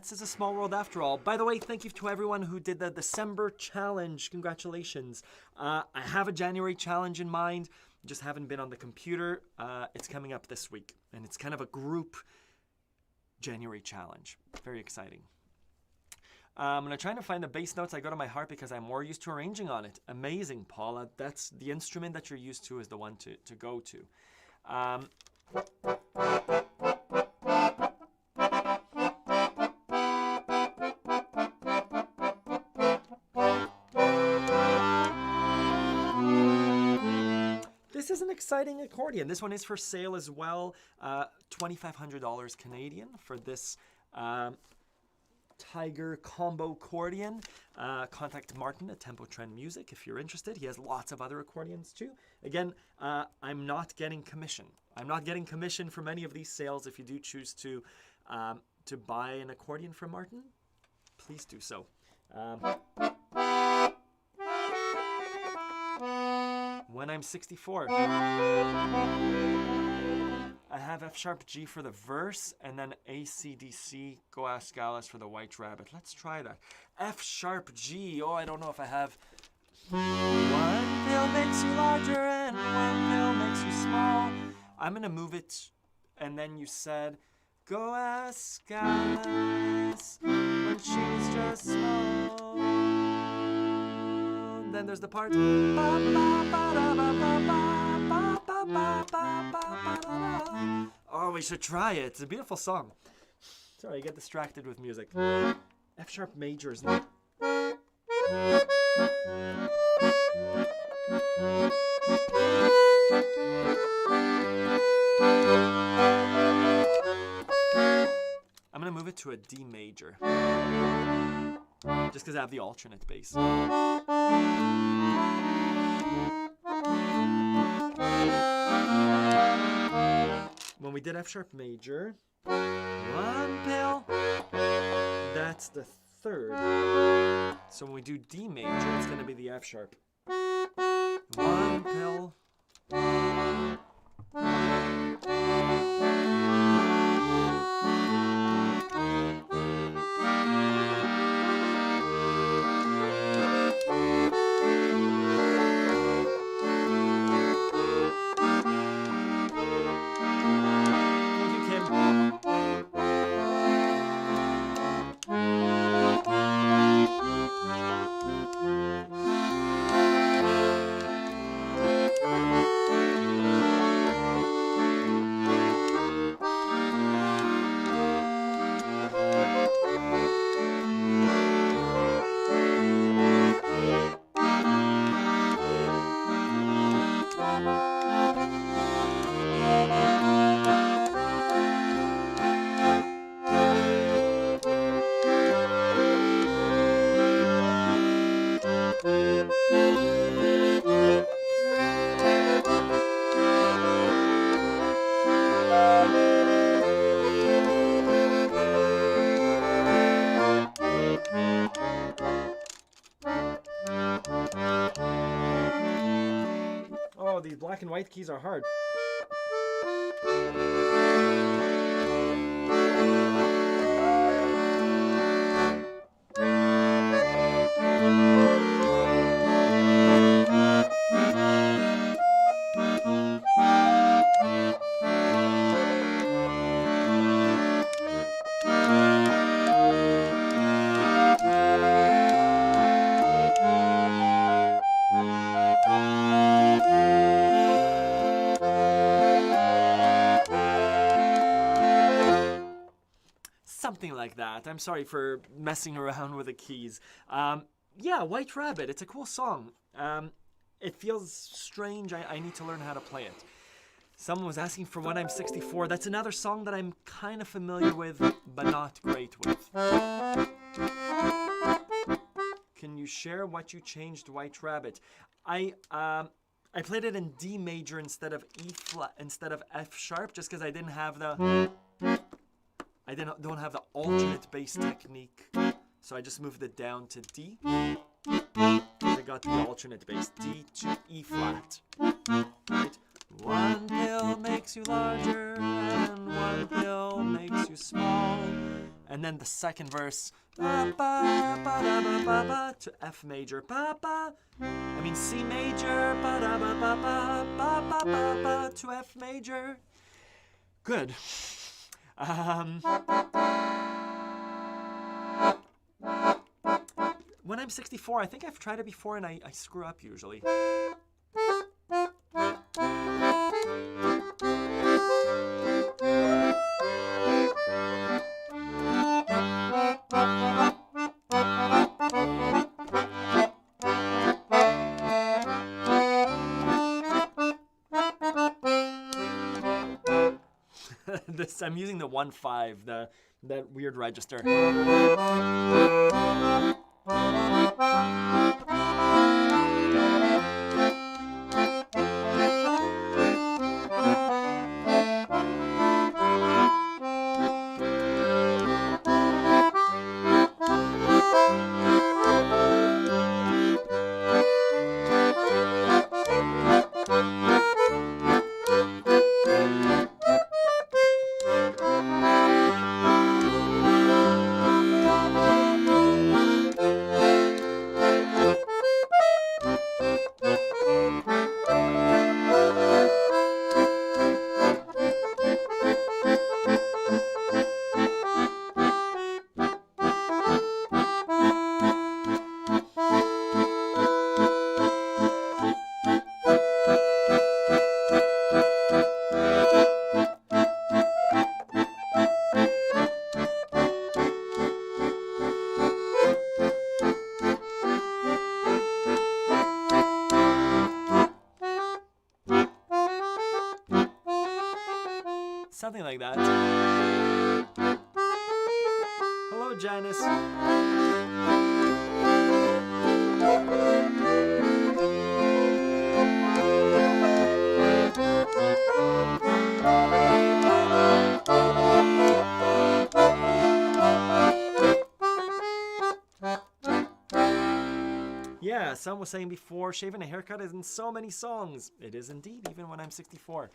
Speaker 1: It's a small world after all. By the way, thank you to everyone who did the December challenge. Congratulations. I have a January challenge in mind. Just haven't been on the computer. It's coming up this week, and it's kind of a group January challenge. Very exciting. I'm going to try to find the bass notes I got on my harp because I'm more used to arranging on it. Amazing, Paula. That's the instrument that you're used to is the one to go to. This is an exciting accordion. This one is for sale as well. $2,500 Canadian for this Tiger combo accordion. Contact Martin at Tempo Trend Music if you're interested. He has lots of other accordions too. Again, I'm not getting commission. I'm not getting commission from any of these sales. If you do choose to buy an accordion from Martin, please do so. When I'm 64, I have F sharp G for the verse, and then AC/DC, Go Ask Alice for the White Rabbit. Let's try that. F sharp G. Oh, I don't know if I have. One pill makes you larger and one pill makes you small. I'm gonna move it, and then you said, Go ask Alice when she's just small. Then there's the part. Oh, we should try it. It's a beautiful song. Sorry, I get distracted with music. F sharp major is not. I'm gonna move it to a D major. Just because I have the alternate bass. When we did F sharp major, one pill, that's the third. So when we do D major, it's going to be the F sharp. One pill. Oh, these black and white keys are hard. Something like that. I'm sorry for messing around with the keys. Yeah, White Rabbit. It's a cool song. It feels strange. I need to learn how to play it. Someone was asking for When I'm 64. That's another song that I'm kind of familiar with, but not great with. Can you share what you changed White Rabbit? I played it in D major instead of E flat, instead of F sharp, just because I didn't have the... don't have the alternate bass technique, so I just moved it down to D. I got the alternate bass, D to E flat. Right? One pill makes you larger, and one pill makes you small. And then the second verse, ba, ba, ba, da, ba, ba, ba, to F major, C major, ba, da, ba, ba, ba, ba, ba, ba, ba, to F major. Good. When I'm 64, I think I've tried it before and I screw up usually. I'm using the 1/5, that weird register. something like that. Hello, Janice. Yeah, someone was saying before, shaving a haircut is in so many songs. It is indeed, even when I'm 64.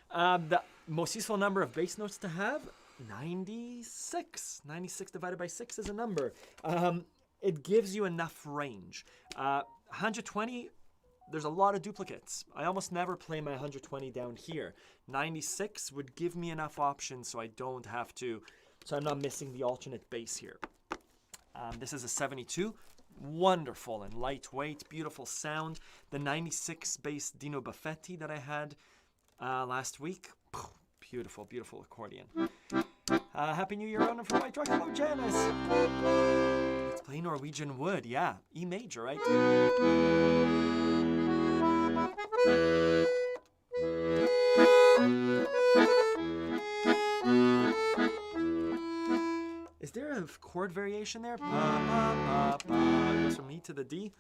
Speaker 1: The most useful number of bass notes to have, 96. 96 divided by 6 is a number. It gives you enough range. 120, there's a lot of duplicates. I almost never play my 120 down here. 96 would give me enough options so I don't have to, so I'm not missing the alternate bass here. This is a 72. Wonderful and lightweight, beautiful sound. The 96 bass Dino Buffetti that I had last week. Beautiful, beautiful accordion. Happy New Year on and from my truck. Hello, Janice. Let's play Norwegian Wood. Yeah, E major, right? Is there a chord variation there? Goes from E to the D.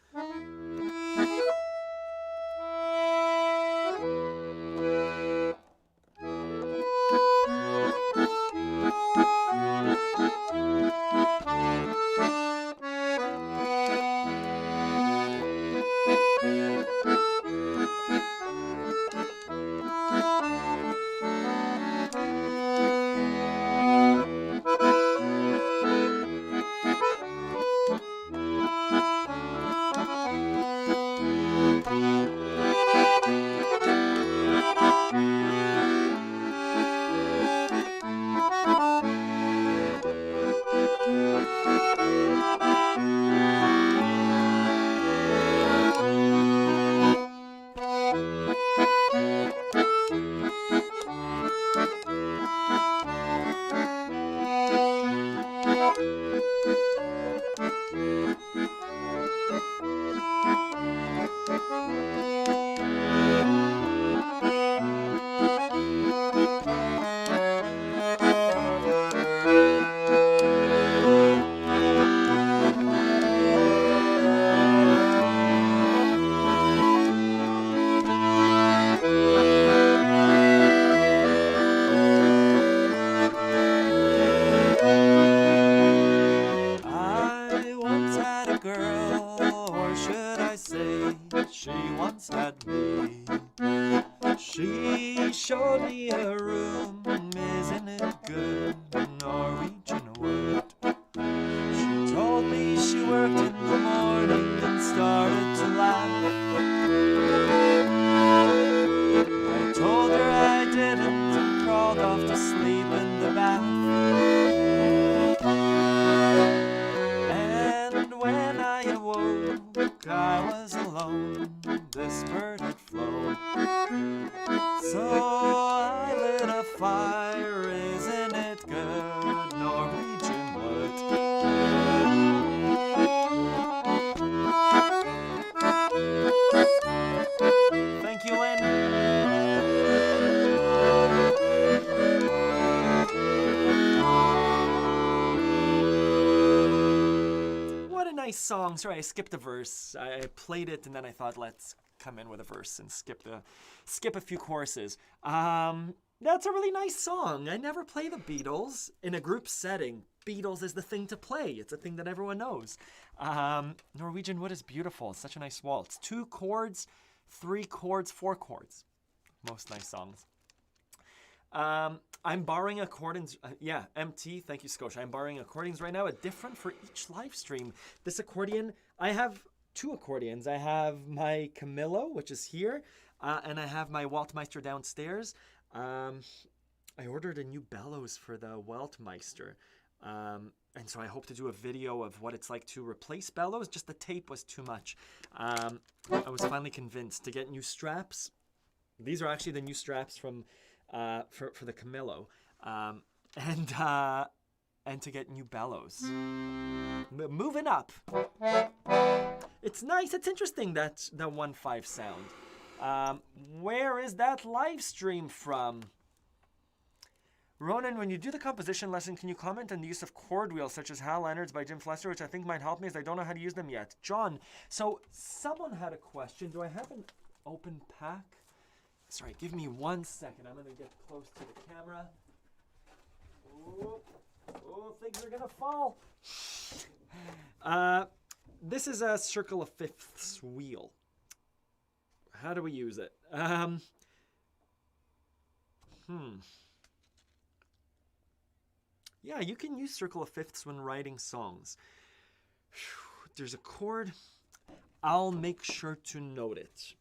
Speaker 1: Showed me a room, isn't it good? Norwegian Wood. She told me she worked in the morning and started to laugh. I told her I didn't and crawled off to sleep in the bath. And when I awoke, I was alone. This bird had flown. So I lit a fire, isn't it good? Norwegian Wood. Thank you, Lynn. What a nice song. Sorry, I skipped a verse. I played it and then I thought, let's come in with a verse and skip a few choruses. That's a really nice song. I never play the Beatles in a group setting. Beatles is the thing to play. It's a thing that everyone knows. Norwegian Wood is beautiful. It's such a nice waltz. 2 chords, 3 chords, 4 chords. Most nice songs. I'm borrowing accordions. Yeah, MT, thank you, Scotia. I'm borrowing accordions right now, a different for each live stream. This accordion, I have 2 accordions. I have my Camillo, which is here, and I have my Waldmeister downstairs. I ordered a new bellows for the Waldmeister, and so I hope to do a video of what it's like to replace bellows. Just the tape was too much. I was finally convinced to get new straps. These are actually the new straps from for the Camillo, and to get new bellows. Moving up. It's nice. It's interesting that 1/5 sound. Where is that live stream from? Ronan, when you do the composition lesson, can you comment on the use of chord wheels such as Hal Leonard's by Jim Flester, which I think might help me as I don't know how to use them yet? John, so someone had a question. Do I have an open pack? Sorry, give me 1 second. I'm going to get close to the camera. Oh, things are going to fall. This is a circle of fifths wheel. How do we use it? Yeah, you can use circle of fifths when writing songs. There's a chord. I'll make sure to note it.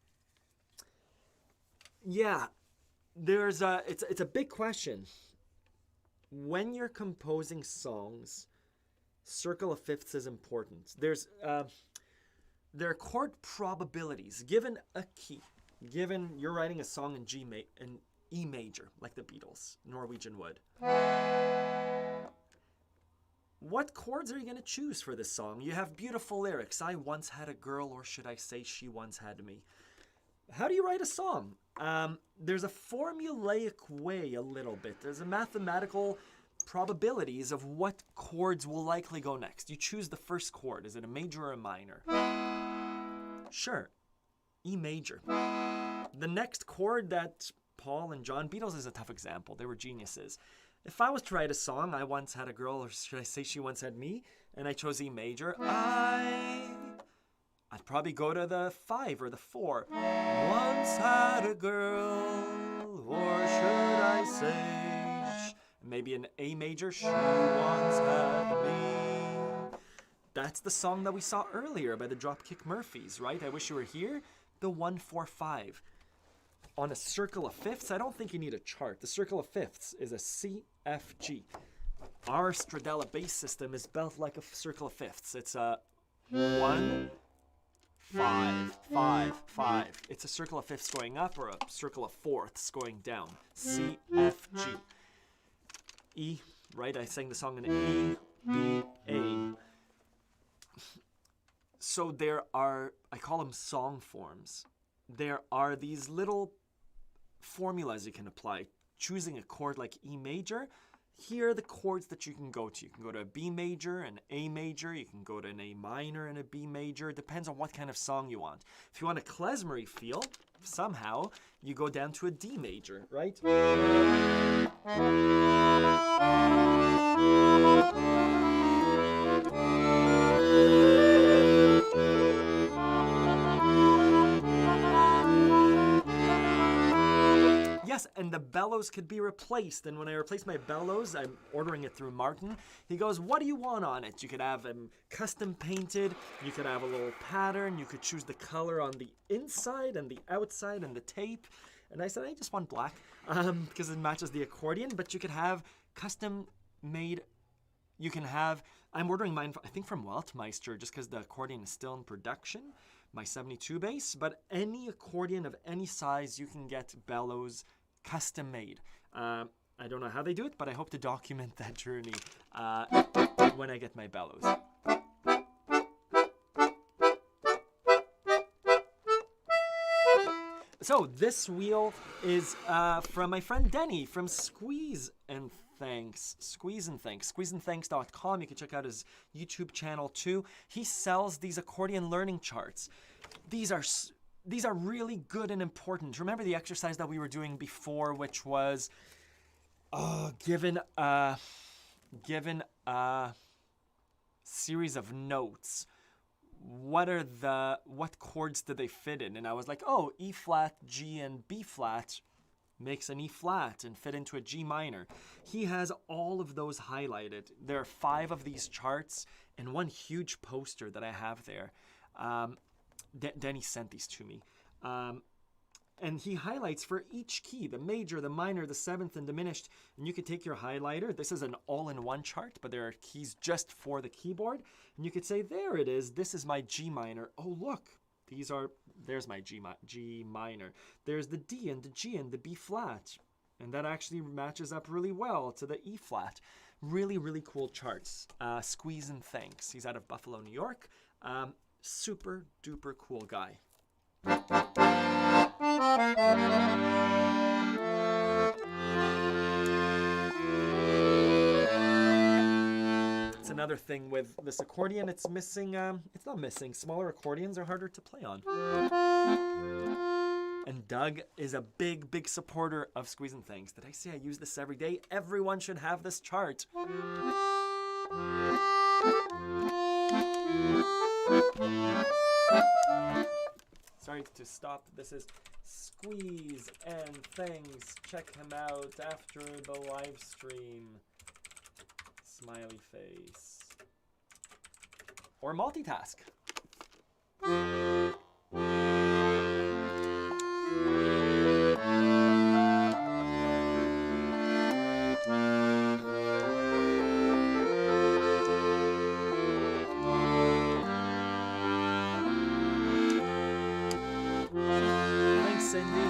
Speaker 1: Yeah, it's a big question. When you're composing songs, circle of fifths is important. There are chord probabilities. Given a key, given you're writing a song in E major, like the Beatles, Norwegian Wood. What chords are you going to choose for this song? You have beautiful lyrics. I once had a girl, or should I say she once had me. How do you write a song? There's a formulaic way a little bit. There's a mathematical probabilities of what chords will likely go next. You choose the first chord. Is it a major or a minor? Sure, E major. The next chord that Paul and John, Beatles is a tough example. They were geniuses. If I was to write a song, I once had a girl, or should I say she once had me, and I chose E major, I'd probably go to the 5 or the 4. Once had a girl, or should I say, maybe an A major, she once had me. That's the song that we saw earlier by the Dropkick Murphys, right? I Wish You Were Here, the 1-4-5. On a circle of fifths, I don't think you need a chart. The circle of fifths is a C, F, G. Our Stradella bass system is built like a circle of fifths. It's a 1, 5, 5, 5. It's a circle of fifths going up or a circle of fourths going down. C, F, G. E, right? I sang the song in E, B, A. So there are, I call them song forms. There are these little formulas you can apply. Choosing a chord like E major, here are the chords that you can go to. You can go to a B major, an A major, you can go to an A minor and a B major. It depends on what kind of song you want. If you want a klezmery feel, somehow you go down to a D major, right? Yes, and the bellows could be replaced. And when I replace my bellows, I'm ordering it through Martin. He goes, what do you want on it? You could have them custom painted. You could have a little pattern. You could choose the color on the inside and the outside and the tape. And I said, I just want black because it matches the accordion. But you could have custom made. You can have, I'm ordering mine, I think from Weltmeister, just because the accordion is still in production. My 72 bass. But any accordion of any size, you can get bellows custom made. I don't know how they do it, but I hope to document that journey when I get my bellows. So this wheel is from my friend Denny from Squeeze and Thanks. Squeezeandthanks.com. You can check out his YouTube channel too. He sells these accordion learning charts. These are really good and important. Remember the exercise that we were doing before, which was given a series of notes. What chords do they fit in? And I was like, oh, E flat, G, and B flat makes an E flat and fit into a G minor. He has all of those highlighted. There are 5 of these charts and one huge poster that I have there. Denny sent these to me. And he highlights for each key, the major, the minor, the 7th, and diminished. And you can take your highlighter. This is an all-in-one chart, but there are keys just for the keyboard. And you could say, there it is. This is my G minor. Oh, look. There's my G minor. There's the D and the G and the B flat. And that actually matches up really well to the E flat. Really, really cool charts. Squeeze and Thanks. He's out of Buffalo, New York. Super duper cool guy. another thing with this accordion. It's missing, it's not missing. Smaller accordions are harder to play on. And Doug is a big, big supporter of squeezing things. Did I say I use this every day? Everyone should have this chart. Sorry to stop. This is Squeeze and Things. Check him out after the live stream. Smiley face. Or multitask. Thanks, Cindy.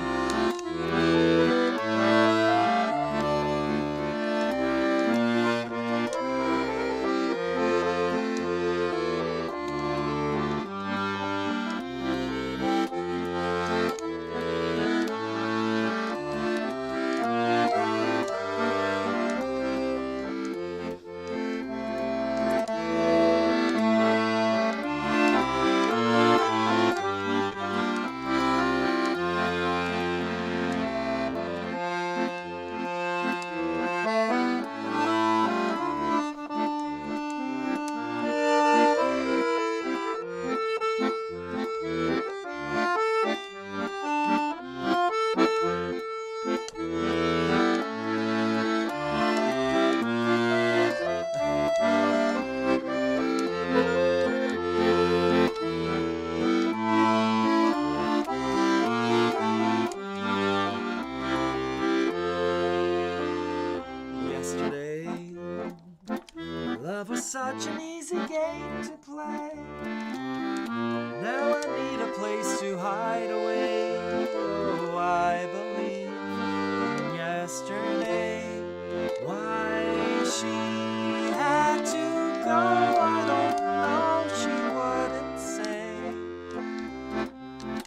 Speaker 1: Love was such an easy game to play. Now I need a place to hide away. Oh, I believe in yesterday. Why she had to go, I don't know, she wouldn't say.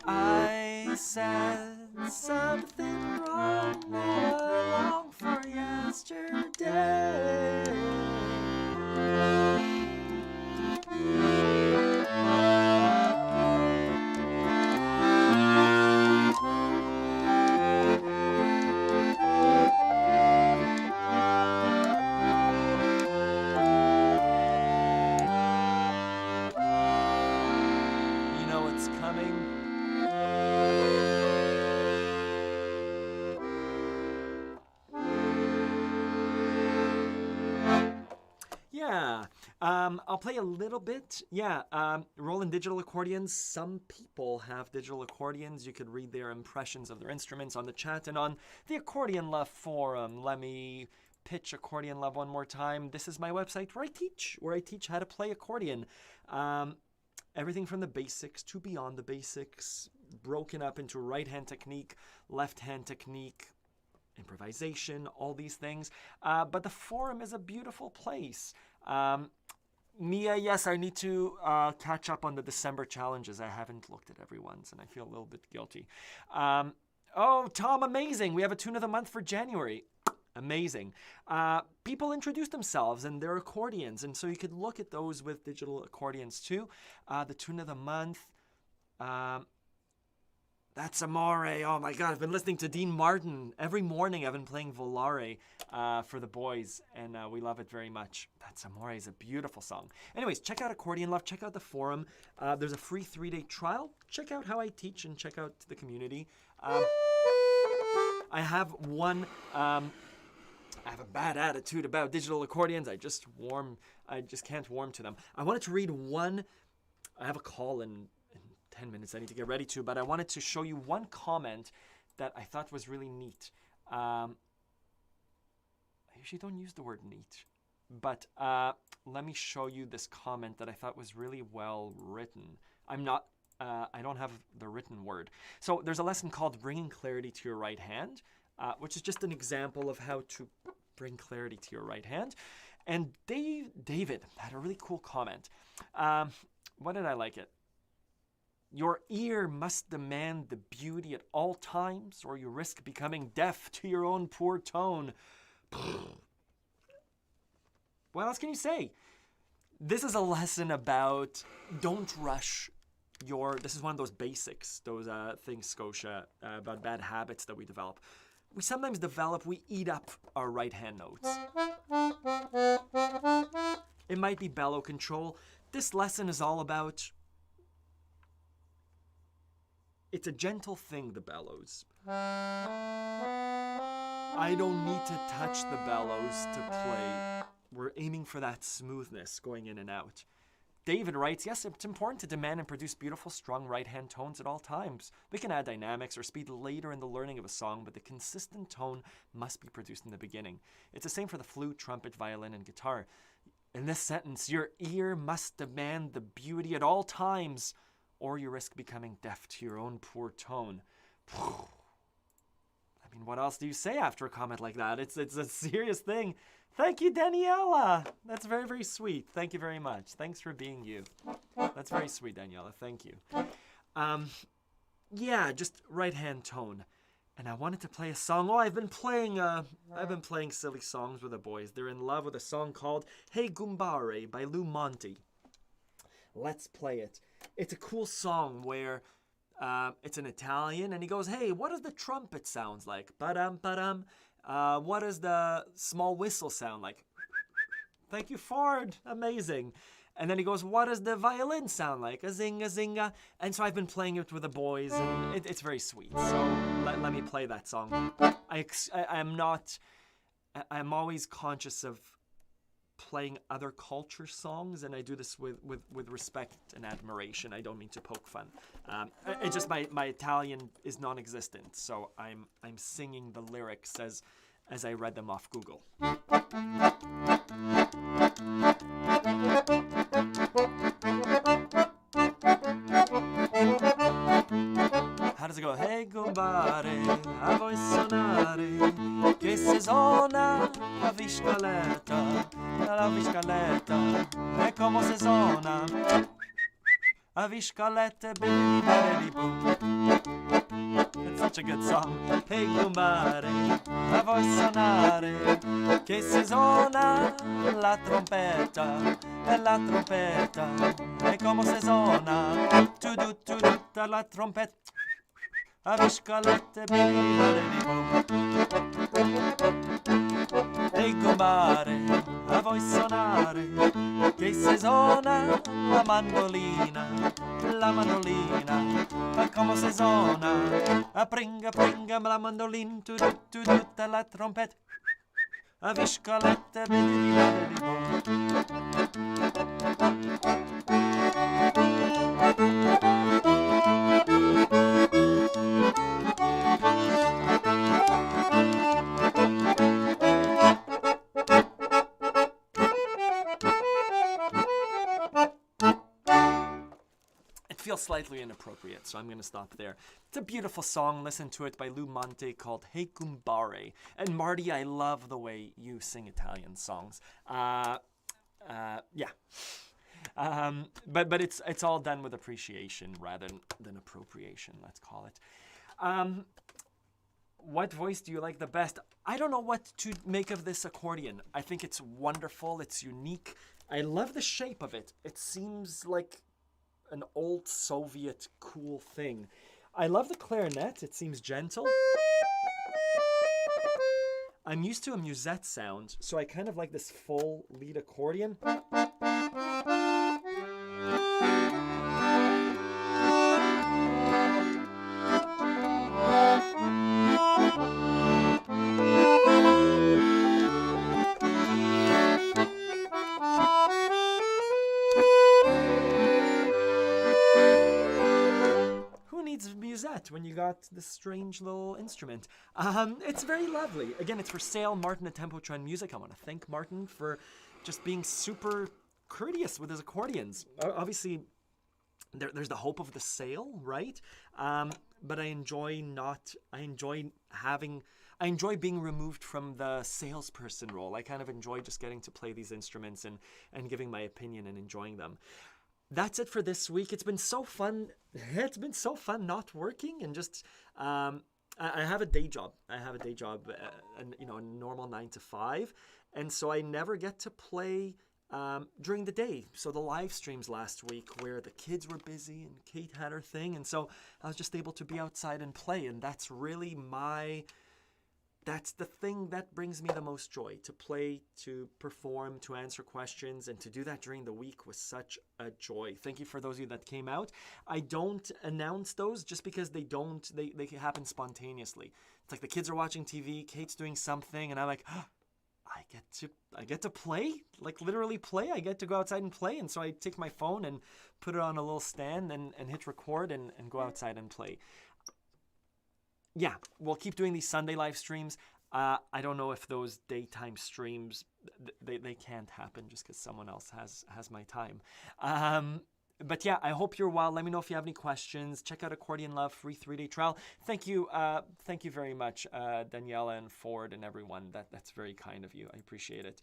Speaker 1: I said something wrong, now I long for yesterday. You know what's coming. Yeah, I'll play a little bit. Yeah, Roland digital accordions. Some people have digital accordions. You could read their impressions of their instruments on the chat and on the Accordion Love forum. Let me pitch Accordion Love one more time. This is my website where I teach how to play accordion. Everything from the basics to beyond the basics, broken up into right-hand technique, left-hand technique, improvisation, all these things. But the forum is a beautiful place. Mia, yes, I need to catch up on the December challenges. I haven't looked at everyone's, and I feel a little bit guilty. Oh, Tom, amazing. We have a tune of the month for January. Amazing. People introduce themselves and their accordions, and so you could look at those with digital accordions too. The tune of the month. That's Amore. Oh my God, I've been listening to Dean Martin. Every morning I've been playing Volare for the boys, and we love it very much. That's Amore is a beautiful song. Anyways, check out Accordion Love. Check out the forum. There's a free 3-day trial. Check out how I teach and check out the community. I have one... I have a bad attitude about digital accordions. I just can't warm to them. I wanted to read one... I have a call in 10 minutes I need to get ready to, but I wanted to show you one comment that I thought was really neat. I usually don't use the word neat, but let me show you this comment that I thought was really well written. I don't have the written word. So there's a lesson called Bringing Clarity to Your Right Hand, which is just an example of how to bring clarity to your right hand. And David had a really cool comment. Why did I like it? Your ear must demand the beauty at all times, or you risk becoming deaf to your own poor tone. What else can you say? This is a lesson about don't rush this is one of those basics, those things, Scotia, about bad habits that we develop. We sometimes we eat up our right-hand notes. It might be bellow control. This lesson is all about, it's a gentle thing, the bellows. I don't need to touch the bellows to play. We're aiming for that smoothness going in and out. David writes, yes, it's important to demand and produce beautiful, strong right-hand tones at all times. We can add dynamics or speed later in the learning of a song, but the consistent tone must be produced in the beginning. It's the same for the flute, trumpet, violin, and guitar. In this sentence, your ear must demand the beauty at all times, or you risk becoming deaf to your own poor tone. I mean, what else do you say after a comment like that? It's a serious thing. Thank you, Daniela. That's very, very sweet. Thank you very much. Thanks for being you. That's very sweet, Daniela. Thank you. Yeah, just right-hand tone. And I wanted to play a song. Oh, I've been playing silly songs with the boys. They're in love with a song called Hey Goombari by Lou Monte. Let's play it. It's a cool song where it's in Italian, and he goes, hey, what does the trumpet sound like? Ba-dum, ba-dum. What does the small whistle sound like? Thank you, Ford. Amazing. And then he goes, what does the violin sound like? A zinga, zinga. And so I've been playing it with the boys, and it's very sweet. So let me play that song. I'm always conscious of playing other culture songs, and I do this with respect and admiration. I don't mean to poke fun. It's just my Italian is non-existent, so I'm singing the lyrics as I read them off Google. How does it go? Hey Goombari, a voi suonare, che se suona la viscaletta, e come se suona, a viscaletta, bidi boom. It's such a good song. Hey Goombari, a voi suonare, che se suona la trompetta, e come se suona, tu la trompetta. A viscalette bidi boom. Hey Goombari, a voi suonare, che se suona la mandolina, ma come se suona, a pringa la mandolina, tu la trompetta, a viscalette bidi boom. Feels slightly inappropriate, so I'm going to stop there. It's a beautiful song. Listen to it by Lou Monte called Hey Goombari. And Marty, I love the way you sing Italian songs. Yeah. But it's all done with appreciation rather than appropriation, let's call it. What voice do you like the best? I don't know what to make of this accordion. I think it's wonderful. It's unique. I love the shape of it. It seems like an old Soviet cool thing. I love the clarinet. It seems gentle. I'm used to a musette sound, so I kind of like this full lead accordion. When you got this strange little instrument. It's very lovely. Again, it's for sale. Martin at Tempotron Music. I want to thank Martin for just being super courteous with his accordions. Obviously, there's the hope of the sale, right? But I enjoy being removed from the salesperson role. I kind of enjoy just getting to play these instruments and giving my opinion and enjoying them. That's it for this week. It's been so fun. It's been so fun not working and just, I have a day job. I have a day job, a normal 9 to 5. And so I never get to play during the day. So the live streams last week where the kids were busy and Kate had her thing. And so I was just able to be outside and play. And that's really that's the thing that brings me the most joy, to play, to perform, to answer questions, and to do that during the week was such a joy. Thank you for those of you that came out. I don't announce those just because they happen spontaneously. It's like the kids are watching TV, Kate's doing something, and I'm like, oh, I get to play, like literally play. I get to go outside and play. And so I take my phone and put it on a little stand and hit record and go outside and play. Yeah, we'll keep doing these Sunday live streams. I don't know if those daytime streams, they can't happen just because someone else has my time. But yeah, I hope you're well. Let me know if you have any questions. Check out Accordion Love, free 3-day trial. Thank you very much, Daniela and Ford and everyone. That's very kind of you. I appreciate it.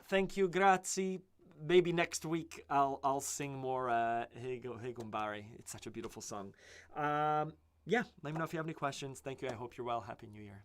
Speaker 1: Thank you, grazie. Maybe next week I'll sing more Hey Goombari. It's such a beautiful song. Yeah, let me know if you have any questions. Thank you. I hope you're well. Happy New Year.